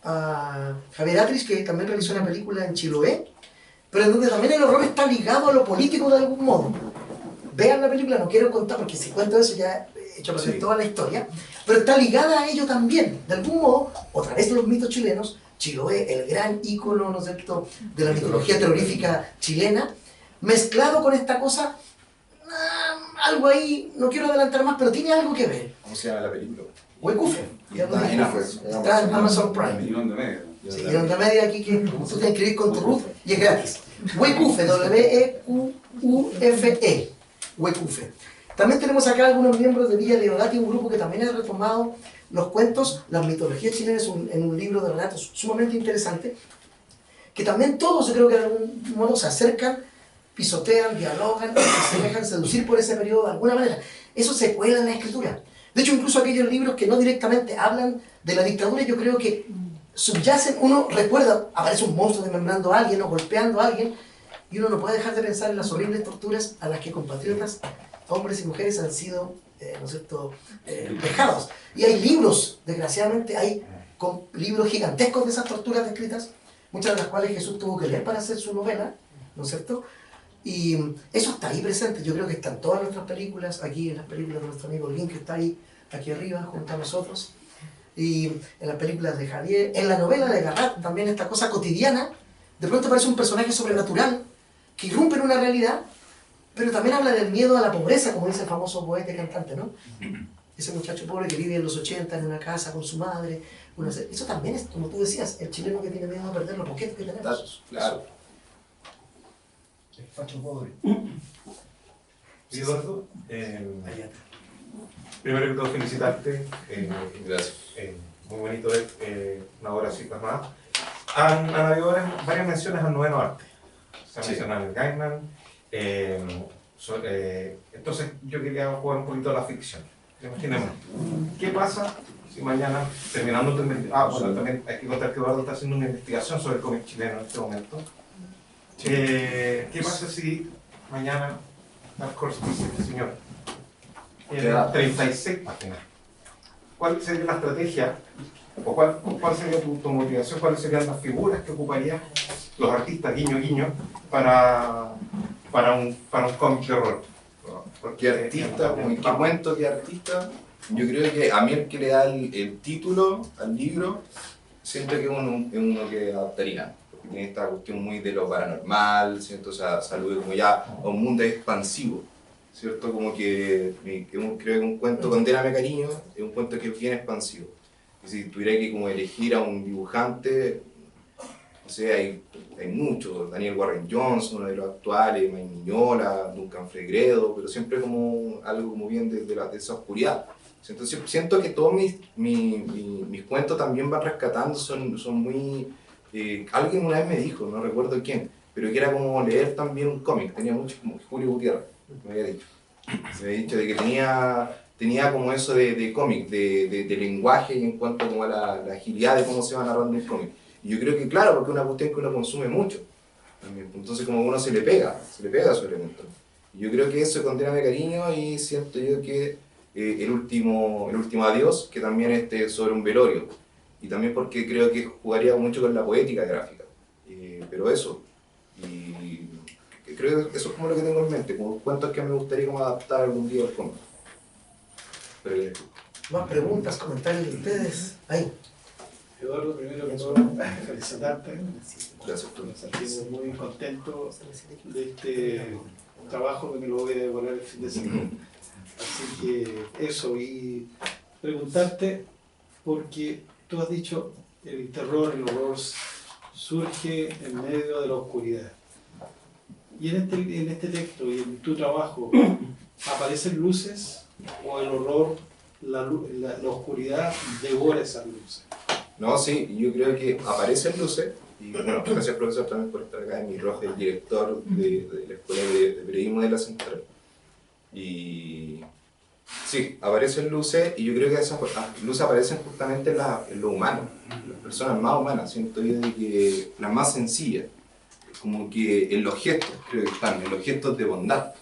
a Javier Atris, que también realizó una película en Chiloé, pero en donde también el horror está ligado a lo político de algún modo. Vean la película, no quiero contar, porque si cuento eso ya he hecho toda la historia, pero está ligada a ello también, de algún modo, otra vez de los mitos chilenos. Chiloé, el gran ícono, ¿no es cierto?, de la mitología terrorífica chilena, mezclado con esta cosa, algo ahí, no quiero adelantar más, pero tiene algo que ver. ¿Cómo se llama la película? Huecufe. Está en Amazon Prime. Sí, y onda media aquí que tú tienes que escribir con tu root y es gratis. Huecufe, W-E-Q-U-F-E. Huecufe. También tenemos acá algunos miembros de Villa Leodati, un grupo que también ha retomado los cuentos, las mitologías chilenas en un libro de relatos sumamente interesante, que también todos, yo creo que de algún modo se acercan, pisotean, dialogan, se dejan seducir por ese periodo de alguna manera. Eso se cuela en la escritura. De hecho, incluso aquellos libros que no directamente hablan de la dictadura, yo creo que subyacen, uno recuerda, aparece un monstruo desmembrando a alguien o golpeando a alguien, y uno no puede dejar de pensar en las horribles torturas a las que compatriotas, hombres y mujeres, han sido, ¿no es cierto?, dejados. Y hay libros, desgraciadamente, hay libros gigantescos de esas torturas descritas, muchas de las cuales Jesús tuvo que leer para hacer su novela, ¿no es cierto? Y eso está ahí presente. Yo creo que están todas nuestras películas, aquí en las películas de nuestro amigo Link, que está ahí, aquí arriba, junto a nosotros, y en las películas de Javier, en la novela de Garrat, también esta cosa cotidiana, de pronto aparece un personaje sobrenatural que irrumpe en una realidad, pero también habla del miedo a la pobreza, como dice el famoso poeta y cantante, ¿no? Ese muchacho pobre que vive en los 80 en una casa con su madre. Eso también es, como tú decías, el chileno que tiene miedo a perder los boquetes que tenemos. Claro. El facho pobre. Eduardo, primero que todo felicitarte. Gracias. Muy bonito ver una obra así plasmada. Han habido varias menciones al noveno arte. Se ha mencionado el Gaiman. Entonces yo quería jugar un poquito a la ficción. Imaginemos, ¿qué pasa si mañana, terminando tu investigación, bueno, también hay que contar que Eduardo está haciendo una investigación sobre el cómic chileno en este momento. ¿Qué pasa si mañana Dark Horse dice, señor, en 36 páginas. ¿Cuál sería la estrategia, o cuál sería tu motivación, cuáles serían las figuras que ocuparían los artistas, guiño, guiño, para un cómic de horror? ¿Qué artista? ¿Qué cuento? ¿Qué artista? Yo creo que a mí el que le da el título al libro, siento que es uno que adaptaría. Porque tiene esta cuestión muy de lo paranormal, ¿cierto? O sea, salude como ya a un mundo expansivo, ¿cierto? Como que creo que un cuento, Condéname cariño, es un cuento que es bien expansivo. Y si tuviera que como elegir a un dibujante, no sé, hay muchos, Daniel Warren Johnson, uno de los actuales, Mike Mignola, Duncan Fegredo, pero siempre como algo como bien de esa oscuridad. Entonces siento que todos mis cuentos también van rescatando, son muy... alguien una vez me dijo, no recuerdo quién, pero que era como leer también un cómic, tenía mucho, como Julio Gutiérrez, me había dicho. Se había dicho de que tenía como eso de cómic, de lenguaje y en cuanto como a la agilidad de cómo se va narrando un cómic. Y yo creo que claro, porque es una cuestión que uno consume mucho. Entonces como uno se le pega a su elemento. Y yo creo que eso Condéname cariño y siento yo que el último adiós, que también es sobre un velorio. Y también porque creo que jugaría mucho con la poética gráfica. Pero eso. Y creo que eso es como lo que tengo en mente, como cuentos que me gustaría como adaptar algún día al cómic. Más preguntas, comentarios de ustedes. Ahí. Eduardo, primero que todo, felicitarte. Gracias, tú. Me sentimos muy contentos de este trabajo que me lo voy a devorar el fin de semana. Así que eso, y preguntarte, porque tú has dicho el terror, el horror surge en medio de la oscuridad. Y en este texto y en tu trabajo, ¿aparecen luces o el horror, la oscuridad devora esas luces? No, sí, yo creo que aparecen luces, y bueno, gracias profesor también por estar acá, Emi Rojas, el director de la Escuela de Periodismo de la Central. Y sí, aparecen luces, y yo creo que esas luces aparecen justamente en lo humano, en las personas más humanas, siento yo de que las más sencillas, como que en los gestos, creo que están, en los gestos de bondad.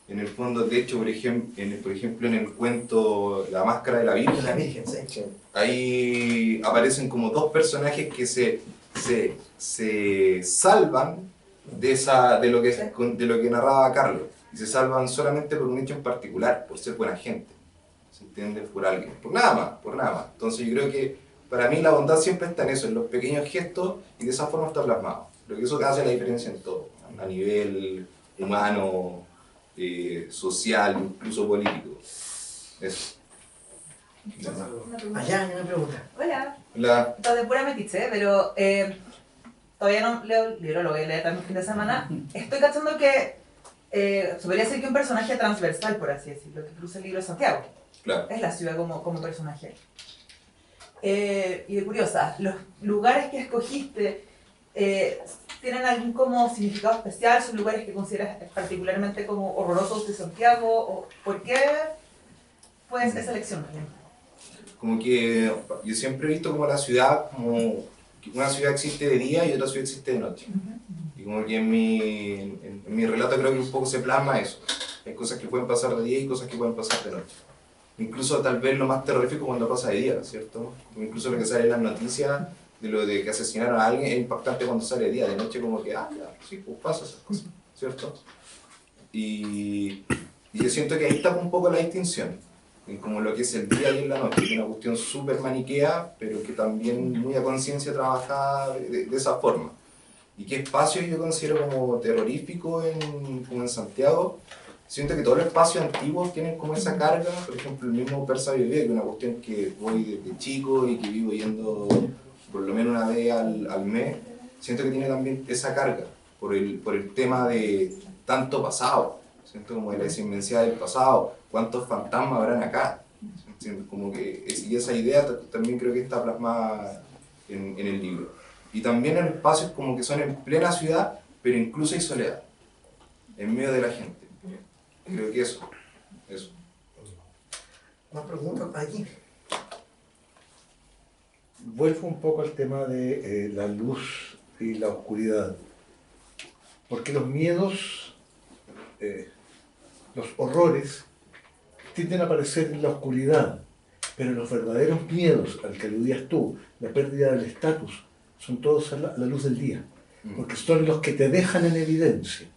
En el fondo, de hecho, por ejemplo, en el cuento La Máscara de la Virgen, La Virgen, sí. Ahí aparecen como dos personajes que se salvan de lo que narraba Carlos. Y se salvan solamente por un hecho en particular, por ser buena gente. ¿Se entiende? Por alguien. Por nada más, por nada más. Entonces yo creo que para mí la bondad siempre está en eso, en los pequeños gestos, y de esa forma está plasmado. Creo que eso hace la diferencia en todo, a nivel humano, social, incluso político. Eso. Allá hay una pregunta. Hola. Esto de pura metiche, pero todavía no leo el libro, lo voy a leer también el fin de semana. Estoy cachando que se podría decir que un personaje transversal, por así decirlo, que cruza el libro de Santiago. Claro. Es la ciudad como personaje. Y de curiosa, los lugares que escogiste ¿tienen algún como significado especial? ¿Son lugares que consideras particularmente como horrorosos de Santiago? ¿O por qué pues esa elección? Como que yo siempre he visto como la ciudad, como que una ciudad existe de día y otra ciudad existe de noche. Y como que en mi relato creo que un poco se plasma eso. Hay cosas que pueden pasar de día y cosas que pueden pasar de noche. Incluso tal vez lo más terrorífico cuando pasa de día, ¿cierto? Incluso lo que sale en las noticias de lo de que asesinaron a alguien es impactante cuando sale de día. De noche como que, ya, sí, pues pasa esas cosas, ¿cierto? Y yo siento que ahí está un poco la distinción, en como lo que es el día y en la noche, que es una cuestión súper maniquea, pero que también muy a conciencia trabajada de esa forma. ¿Y qué espacio yo considero como terrorífico como en Santiago? Siento que todos los espacios antiguos tienen como esa carga, por ejemplo el mismo Persa Vive, que es una cuestión que voy desde chico y que vivo yendo por lo menos una vez al mes, siento que tiene también esa carga, por el tema de tanto pasado, siento como de la inmensidad del pasado, cuántos fantasmas habrán acá, siento como que y esa idea también creo que está plasmada en el libro. Y también en espacios como que son en plena ciudad, pero incluso hay soledad, en medio de la gente. Creo que eso. Más preguntas aquí. Vuelvo un poco al tema de la luz y la oscuridad, porque los miedos, los horrores, tienden a aparecer en la oscuridad, pero los verdaderos miedos al que aludías tú, la pérdida del estatus, son todos a la luz del día, porque son los que te dejan en evidencia.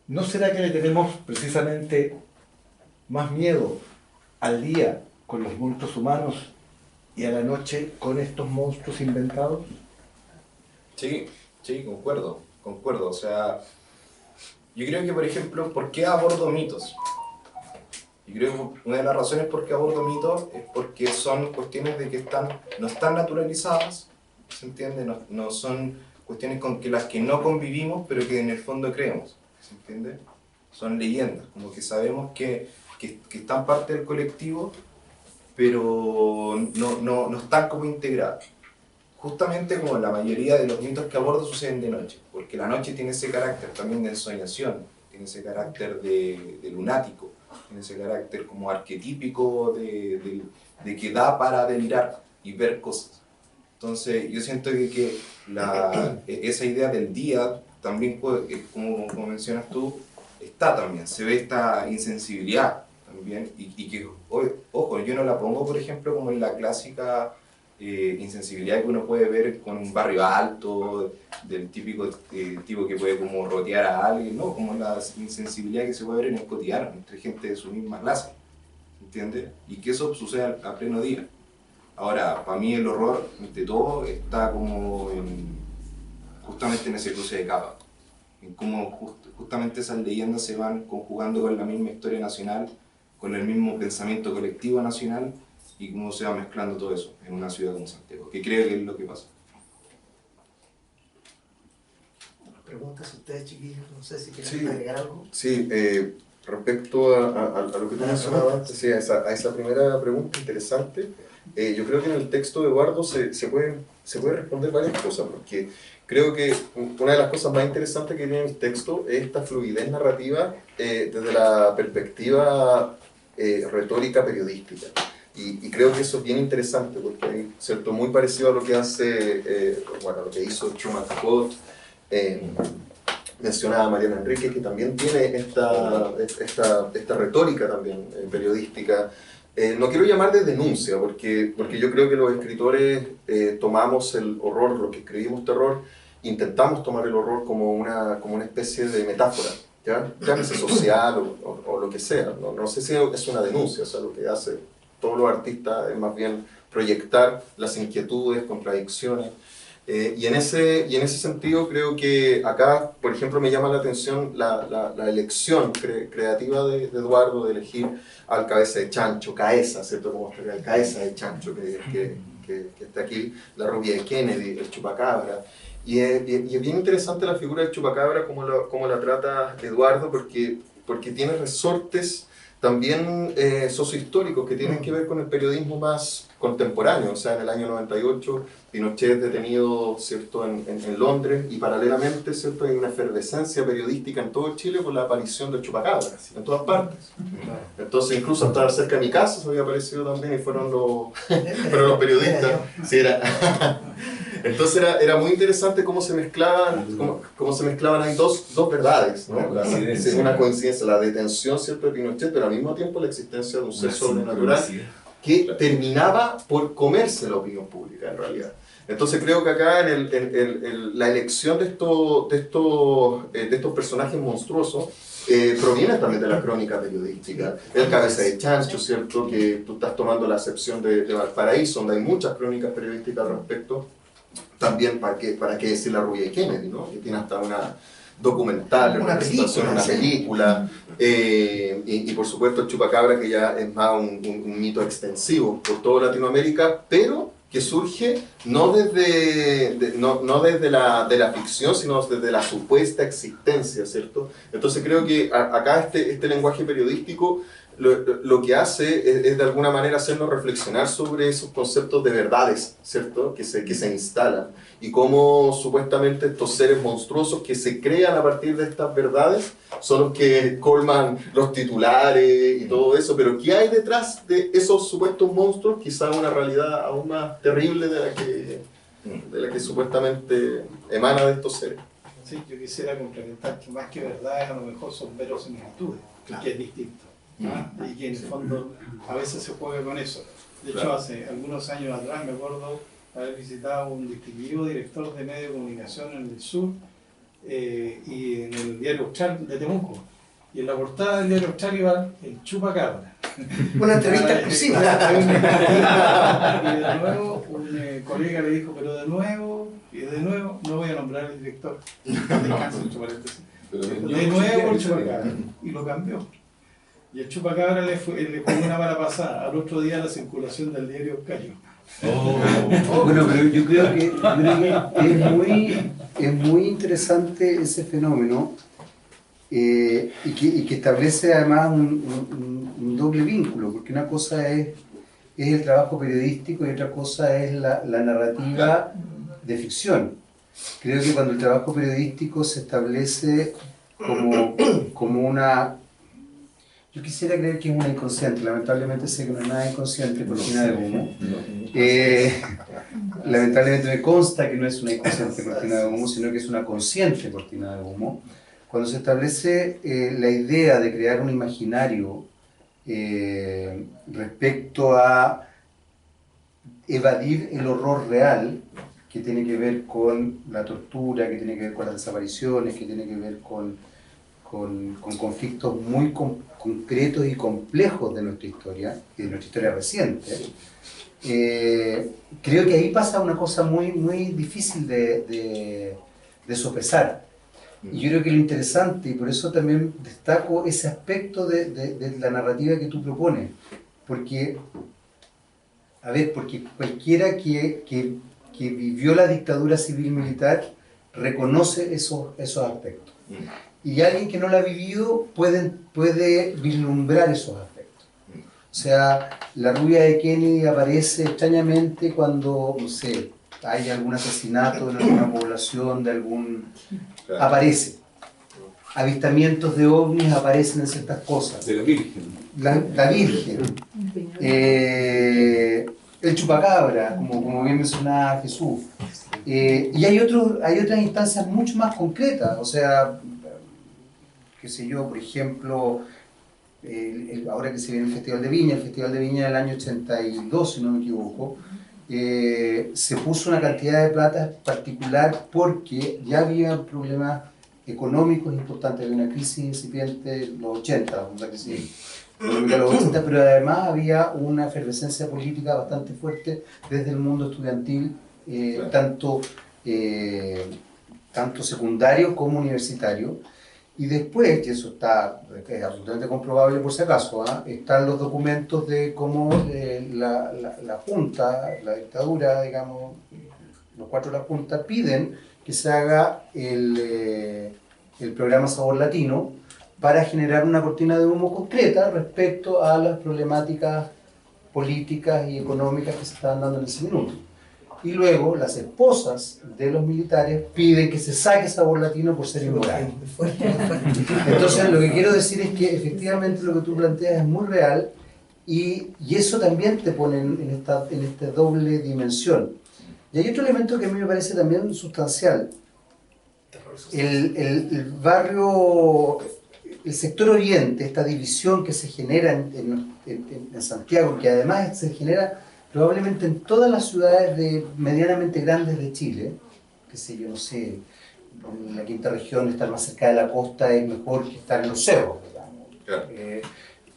¿No será que le tenemos precisamente más miedo al día con los monstruos humanos y a la noche con estos monstruos inventados? Sí, sí, concuerdo. O sea, yo creo que, por ejemplo, ¿por qué abordo mitos? Yo creo que una de las razones por qué abordo mitos es porque son cuestiones de que no están naturalizadas, ¿se entiende? No son cuestiones con las que no convivimos, pero que en el fondo creemos, ¿se entiende? Son leyendas, como que sabemos que están parte del colectivo, pero no están como integradas. Justamente como la mayoría de los mitos que abordo suceden de noche, porque la noche tiene ese carácter también de ensoñación, tiene ese carácter de lunático, tiene ese carácter como arquetípico de que da para delirar y ver cosas. Entonces yo siento que esa idea del día también, como mencionas tú, está también, se ve esta insensibilidad también, y que, ojo, yo no la pongo, por ejemplo, como en la clásica insensibilidad que uno puede ver con un barrio alto, del típico tipo que puede como rotear a alguien, no, como la insensibilidad que se puede ver en el cotidiano, entre gente de su misma clase, ¿entiendes? Y que eso sucede a pleno día. Ahora, para mí el horror de todo está como justamente en ese cruce de capas, en cómo justamente esas leyendas se van conjugando con la misma historia nacional, con el mismo pensamiento colectivo nacional, y cómo se va mezclando todo eso en una ciudad como Santiago, que creo que es lo que pasa. Preguntas ustedes, chiquillos, no sé si quieren agregar algo. Sí, respecto a lo que tú mencionabas, sí, a esa primera pregunta interesante, yo creo que en el texto de Eduardo se puede responder varias cosas, porque creo que una de las cosas más interesantes que tiene el texto es esta fluidez narrativa desde la perspectiva retórica periodística. Y creo que eso es bien interesante, porque es cierto, muy parecido a lo que hace, lo que hizo Truman Capote, mencionaba a Mariana Enríquez, que también tiene esta retórica también periodística. No quiero llamar de denuncia, porque yo creo que los escritores tomamos el horror, lo que escribimos terror, intentamos tomar el horror como una especie de metáfora, ¿ya? Llámese social o lo que sea. No sé si es una denuncia, o sea, lo que hace todos los artistas es más bien proyectar las inquietudes, contradicciones. Y en ese sentido creo que acá, por ejemplo, me llama la atención la elección creativa de Eduardo de elegir al cabeza de chancho, Caesa, ¿cierto? Como el cabeza de chancho que está aquí, la rubia de Kennedy, el chupacabra. Y es bien interesante la figura del chupacabra, como la trata Eduardo, porque tiene resortes también sociohistóricos que tienen que ver con el periodismo más contemporáneo. O sea, en el año 98 Pinochet es detenido, ¿cierto?, en Londres, y paralelamente, ¿cierto?, hay una efervescencia periodística en todo Chile por la aparición del chupacabra, en todas partes. Entonces, incluso hasta cerca de mi casa se había aparecido también, y fueron los periodistas. Sí, entonces era muy interesante cómo se mezclaban ahí dos verdades, ¿no? Una coincidencia, la detención, ¿cierto?, de Pinochet, pero al mismo tiempo la existencia de un ser sobrenatural que terminaba por comerse la opinión pública en realidad. Entonces creo que acá la elección de estos personajes monstruosos proviene también de la crónica periodística. El cabeza de chancho, ¿cierto?, que tú estás tomando la acepción de Valparaíso, donde hay muchas crónicas periodísticas al respecto. También, ¿para qué decir la rubia de Kennedy, ¿no?, que tiene hasta una documental, una película, y por supuesto el chupacabra, que ya es más un mito extensivo por toda Latinoamérica, pero que surge no desde la ficción, sino desde la supuesta existencia, ¿cierto? Entonces creo que acá este lenguaje periodístico lo que hace es de alguna manera hacernos reflexionar sobre esos conceptos de verdades, ¿cierto?, que se instalan, y cómo supuestamente estos seres monstruosos que se crean a partir de estas verdades son los que colman los titulares y todo eso, pero ¿qué hay detrás de esos supuestos monstruos? Quizá una realidad aún más terrible de la que supuestamente emana de estos seres. Sí, yo quisiera complementar que más que verdades a lo mejor son verosimilitudes. que es distinto. Y que en el fondo a veces se juega con eso. De hecho, hace algunos años atrás me acuerdo haber visitado un distinguido director de medio de comunicación en el sur y en el diario Austral de Temuco. Y en la portada del diario Austral iba el chupacabra. Una entrevista exclusiva. Y de nuevo un colega le dijo, pero de nuevo no voy a nombrar al director. Descanso, entre paréntesis. De nuevo el chupacabra. Y lo cambió. Y el chupacabra le jugó una mala pasada. Al otro día la circulación del diario cayó. Bueno, pero yo creo que es muy interesante ese fenómeno y que establece además un doble vínculo, porque una cosa es el trabajo periodístico y otra cosa es la narrativa de ficción. Creo que cuando el trabajo periodístico se establece como una... Yo quisiera creer que es una inconsciente, lamentablemente sé que no es nada inconsciente, cortina de humo. Lamentablemente me consta que no es una inconsciente cortina de humo, sino que es una consciente cortina de humo. Cuando se establece la idea de crear un imaginario respecto a evadir el horror real, que tiene que ver con la tortura, que tiene que ver con las desapariciones, que tiene que ver con conflictos muy concretos y complejos de nuestra historia, y de nuestra historia reciente, creo que ahí pasa una cosa muy difícil de sopesar. Y yo creo que lo interesante, y por eso también destaco ese aspecto de la narrativa que tú propones, porque cualquiera que vivió la dictadura civil-militar reconoce esos aspectos. Y alguien que no la ha vivido puede vislumbrar esos aspectos. O sea, la rubia de Kennedy aparece extrañamente cuando, no sé, hay algún asesinato en alguna población de algún... aparece. Avistamientos de ovnis aparecen en ciertas cosas. De la Virgen. La Virgen. El chupacabra, como bien mencionaba Jesús. Y hay otras instancias mucho más concretas, o sea, qué sé yo, por ejemplo, ahora que se viene el Festival de Viña del año 82, si no me equivoco, se puso una cantidad de plata particular porque ya había problemas económicos importantes, había una crisis incipiente en los 80, una crisis económica de los 80, pero además había una efervescencia política bastante fuerte desde el mundo estudiantil, tanto secundario como universitario. Y después, y eso es absolutamente comprobable por si acaso, están los documentos de cómo la Junta, la dictadura, digamos, los cuatro de la Junta, piden que se haga el programa Sabor Latino para generar una cortina de humo concreta respecto a las problemáticas políticas y económicas que se estaban dando en ese minuto. Y luego las esposas de los militares piden que se saque Sabor Latino por ser inmoral. Entonces lo que quiero decir es que efectivamente lo que tú planteas es muy real y eso también te pone en esta doble dimensión. Y hay otro elemento que a mí me parece también sustancial. El barrio, el sector oriente, esta división que se genera en Santiago, que además se genera probablemente en todas las ciudades medianamente grandes de Chile, qué sé yo, no sé, en la quinta región estar más cerca de la costa es mejor que estar en los cerros, digamos. Claro.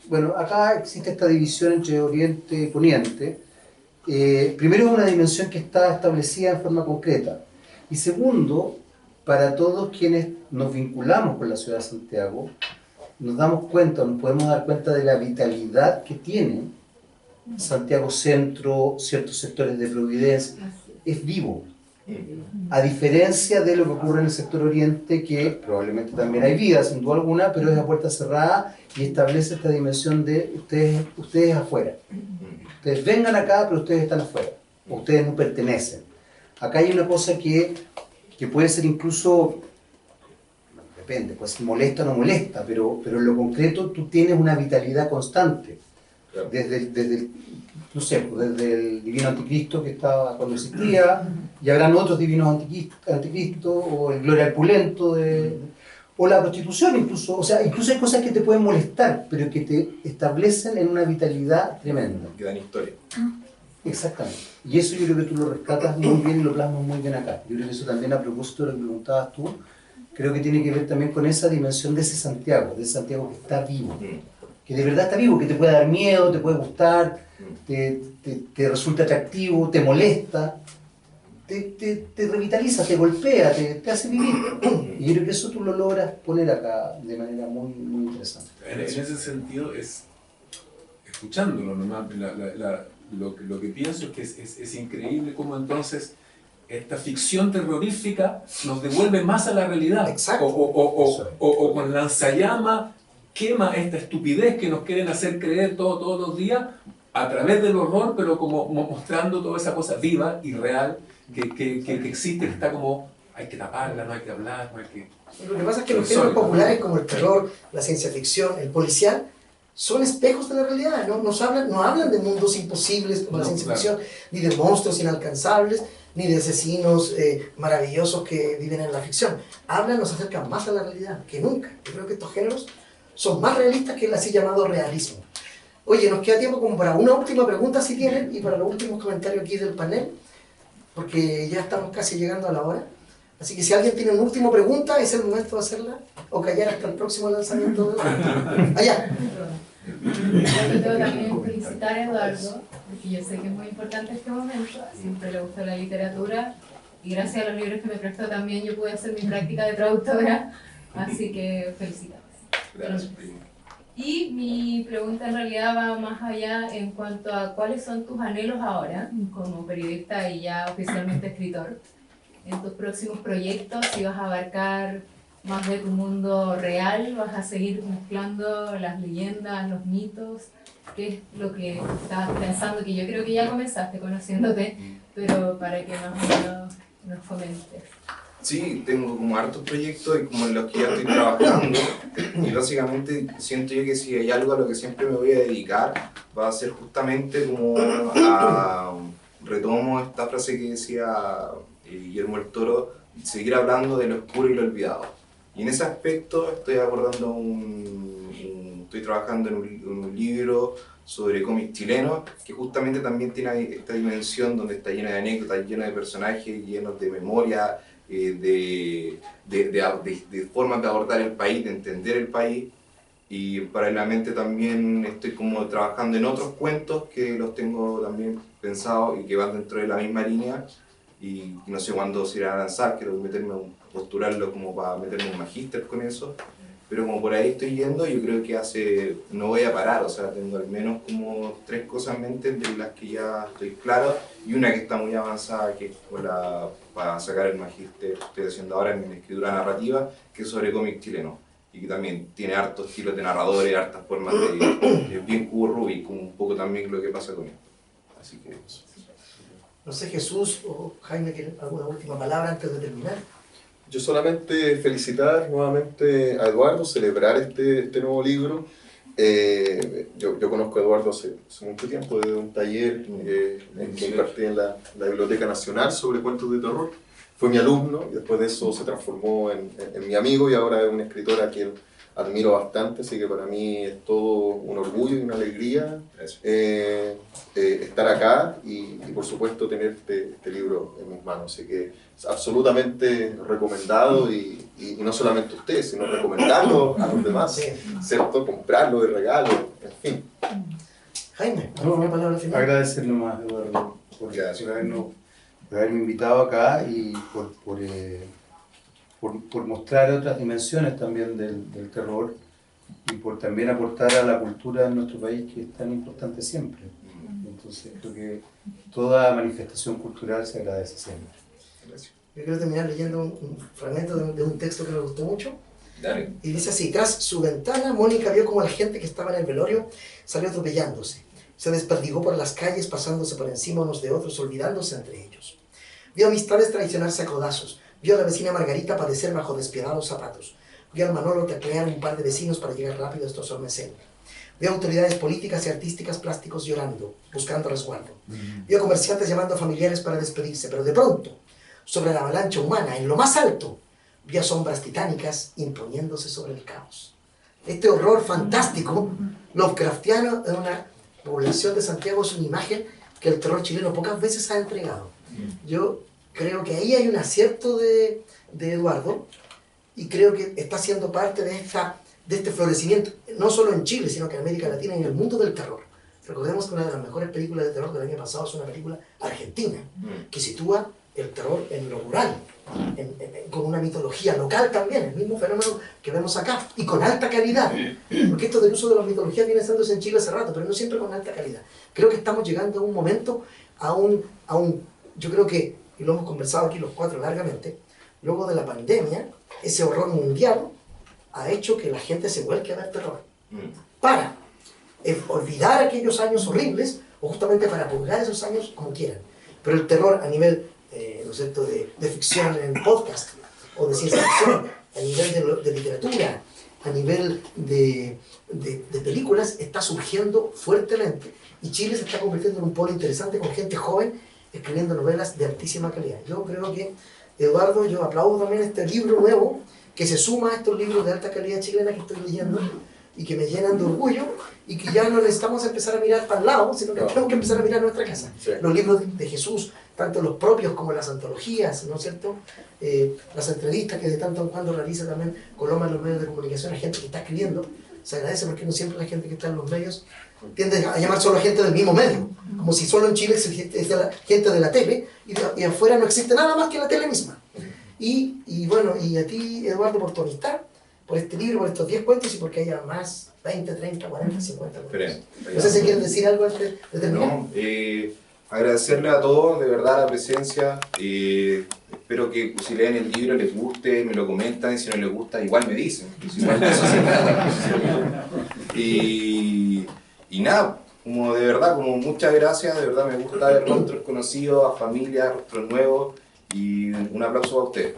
Bueno, acá existe esta división entre oriente y poniente. Primero es una dimensión que está establecida en forma concreta. Y segundo, para todos quienes nos vinculamos con la ciudad de Santiago, nos podemos dar cuenta de la vitalidad que tiene Santiago Centro, ciertos sectores de Providencia, es vivo. A diferencia de lo que ocurre en el sector oriente, que probablemente también hay vida, sin duda alguna, pero es a puerta cerrada y establece esta dimensión de ustedes afuera. Ustedes vengan acá, pero ustedes están afuera. Ustedes no pertenecen. Acá hay una cosa que puede ser incluso, depende, puede ser molesta o no molesta, pero en lo concreto tú tienes una vitalidad constante. Desde el divino anticristo que estaba cuando existía, y habrán otros divinos anticristo, o el gloria al pulento, o la prostitución incluso, o sea, incluso hay cosas que te pueden molestar, pero que te establecen en una vitalidad tremenda. Que dan historia. Exactamente. Y eso yo creo que tú lo rescatas muy bien y lo plasmas muy bien acá. Yo creo que eso también, a propósito de lo que preguntabas tú, creo que tiene que ver también con esa dimensión de ese Santiago que está vivo. Que de verdad está vivo, que te puede dar miedo, te puede gustar, te resulta atractivo, te molesta, te revitaliza, te golpea, te hace vivir. Y yo creo que eso tú lo logras poner acá de manera muy, muy interesante. En ese sentido, escuchándolo nomás, lo que pienso es que es increíble cómo entonces esta ficción terrorífica nos devuelve más a la realidad. Exacto. O con lanzallama quema esta estupidez que nos quieren hacer creer todos los días a través del horror, pero como mostrando toda esa cosa viva y real que existe, que está como, hay que taparla, no hay que hablar, no hay que... Lo que pasa es que los géneros populares como el terror, la ciencia ficción, el policial, son espejos de la realidad, no hablan de mundos imposibles como la ciencia ficción, ni de monstruos inalcanzables, ni de asesinos maravillosos que viven en la ficción. Nos acercan más a la realidad que nunca. Yo creo que estos géneros son más realistas que el así llamado realismo. Oye, nos queda tiempo como para una última pregunta si tienen y para los últimos comentarios aquí del panel, porque ya estamos casi llegando a la hora. Así que si alguien tiene una última pregunta, es el momento de hacerla o callar hasta el próximo lanzamiento de... Allá. Yo quiero también felicitar a Eduardo, porque yo sé que es muy importante este momento, siempre le gusta la literatura y gracias a los libros que me prestó también yo pude hacer mi práctica de traductora, así que felicidades. Gracias. Y mi pregunta en realidad va más allá en cuanto a cuáles son tus anhelos ahora, como periodista y ya oficialmente escritor, en tus próximos proyectos, si vas a abarcar más de tu mundo real, vas a seguir mezclando las leyendas, los mitos, qué es lo que estabas pensando, que yo creo que ya comenzaste conociéndote, pero para que más o menos nos comentes. Sí, tengo como hartos proyectos y como en los que ya estoy trabajando y básicamente siento yo que si hay algo a lo que siempre me voy a dedicar va a ser justamente como retomo esta frase que decía Guillermo el Toro, seguir hablando de lo oscuro y lo olvidado. Y en ese aspecto estoy abordando estoy trabajando en un libro sobre cómics chilenos, que justamente también tiene esta dimensión donde está llena de anécdotas, llena de personajes, llenos de memoria, de formas de abordar el país, de entender el país. Y paralelamente también estoy como trabajando en otros cuentos que los tengo también pensados y que van dentro de la misma línea. Y no sé cuándo se irán a lanzar, quiero postularlo como para meterme un magíster con eso. Pero como por ahí estoy yendo, yo creo que no voy a parar, o sea, tengo al menos como 3 cosas en mente, entre las que ya estoy claro, y una que está muy avanzada, que es para sacar el magíster que estoy haciendo ahora en escritura narrativa, que es sobre cómic chileno, y que también tiene hartos estilos de narradores, hartas formas de bien cubo Rubik, como un poco también lo que pasa con esto. Así que eso. No sé, Jesús o Jaime, ¿quieren alguna última palabra antes de terminar? Yo solamente felicitar nuevamente a Eduardo, celebrar este nuevo libro. Yo conozco a Eduardo hace mucho tiempo, desde un taller que impartí en la Biblioteca Nacional sobre cuentos de terror. Fue mi alumno y después de eso se transformó en mi amigo y ahora es un escritor a quien admiro bastante, así que para mí es todo un orgullo y una alegría estar acá y por supuesto tener este libro en mis manos, así que es absolutamente recomendado y no solamente a ustedes, sino recomendarlo a los demás, ¿cierto? Comprarlo de regalo, en fin. Jaime, ¿alguna palabra final? Agradecer nomás, Eduardo, por haberme invitado acá y por mostrar otras dimensiones también del terror y por también aportar a la cultura de nuestro país, que es tan importante siempre. Entonces creo que toda manifestación cultural se agradece siempre. Gracias. Yo quiero terminar leyendo un fragmento de un texto que me gustó mucho. Dale. Y dice así: tras su ventana, Mónica vio como la gente que estaba en el velorio salió atropellándose. Se desperdigó por las calles, pasándose por encima unos de otros, olvidándose entre ellos. Vio amistades traicionarse a codazos. Vio a la vecina Margarita padecer bajo despiadados zapatos. Vio al Manolo taclear un par de vecinos para llegar rápido a estos Mesén. Vio a autoridades políticas y artísticas plásticos llorando, buscando resguardo. Vio a comerciantes llamando a familiares para despedirse, pero de pronto, sobre la avalancha humana, en lo más alto, vi a sombras titánicas imponiéndose sobre el caos. Este horror fantástico, Lovecraftiano, en una población de Santiago, es una imagen que el terror chileno pocas veces ha entregado. Yo creo que ahí hay un acierto de Eduardo, y creo que está siendo parte de este florecimiento, no solo en Chile, sino que en América Latina y en el mundo del terror. Recordemos que una de las mejores películas de terror del año pasado es una película argentina, que sitúa el terror en lo rural, con una mitología local también, el mismo fenómeno que vemos acá, y con alta calidad, porque esto del uso de las mitologías viene haciéndose en Chile hace rato, pero no siempre con alta calidad. Creo que estamos llegando a un momento, yo creo que, y lo hemos conversado aquí los cuatro largamente, luego de la pandemia, ese horror mundial ha hecho que la gente se vuelque a ver terror, para olvidar aquellos años horribles, o justamente para purgar esos años como quieran. Pero el terror a nivel ¿no es cierto?, de ficción en podcast, o de ciencia ficción, a nivel de literatura, a nivel de películas, está surgiendo fuertemente, y Chile se está convirtiendo en un polo interesante con gente joven escribiendo novelas de altísima calidad. Yo creo que, Eduardo, yo aplaudo también este libro nuevo que se suma a estos libros de alta calidad chilena que estoy leyendo y que me llenan de orgullo, y que ya no necesitamos empezar a mirar para el lado, sino que tenemos que empezar a mirar nuestra casa. Sí. Los libros de Jesús, tanto los propios como las antologías, ¿no es cierto? Las entrevistas que de tanto en cuando realiza también Coloma en los medios de comunicación a gente que está escribiendo, se agradece, porque no siempre la gente que está en los medios tiende a llamar solo a gente del mismo medio, como si solo en Chile existe la gente de la tele, y afuera no existe nada más que la tele misma. Y bueno, y a ti, Eduardo, por tu amistad, por este libro, por estos 10 cuentos, y porque haya más, 20, 30, 40, 50 cuentos. No sé si quieres decir algo antes de terminar. No, agradecerle a todos, de verdad, la presencia. Espero que si leen el libro les guste, me lo comentan, y si no les gusta, igual me dicen. Pues igual de eso se trata. Y nada, como de verdad, como muchas gracias, de verdad me gusta ver rostros conocidos, a familia, rostros nuevos, y un aplauso a ustedes.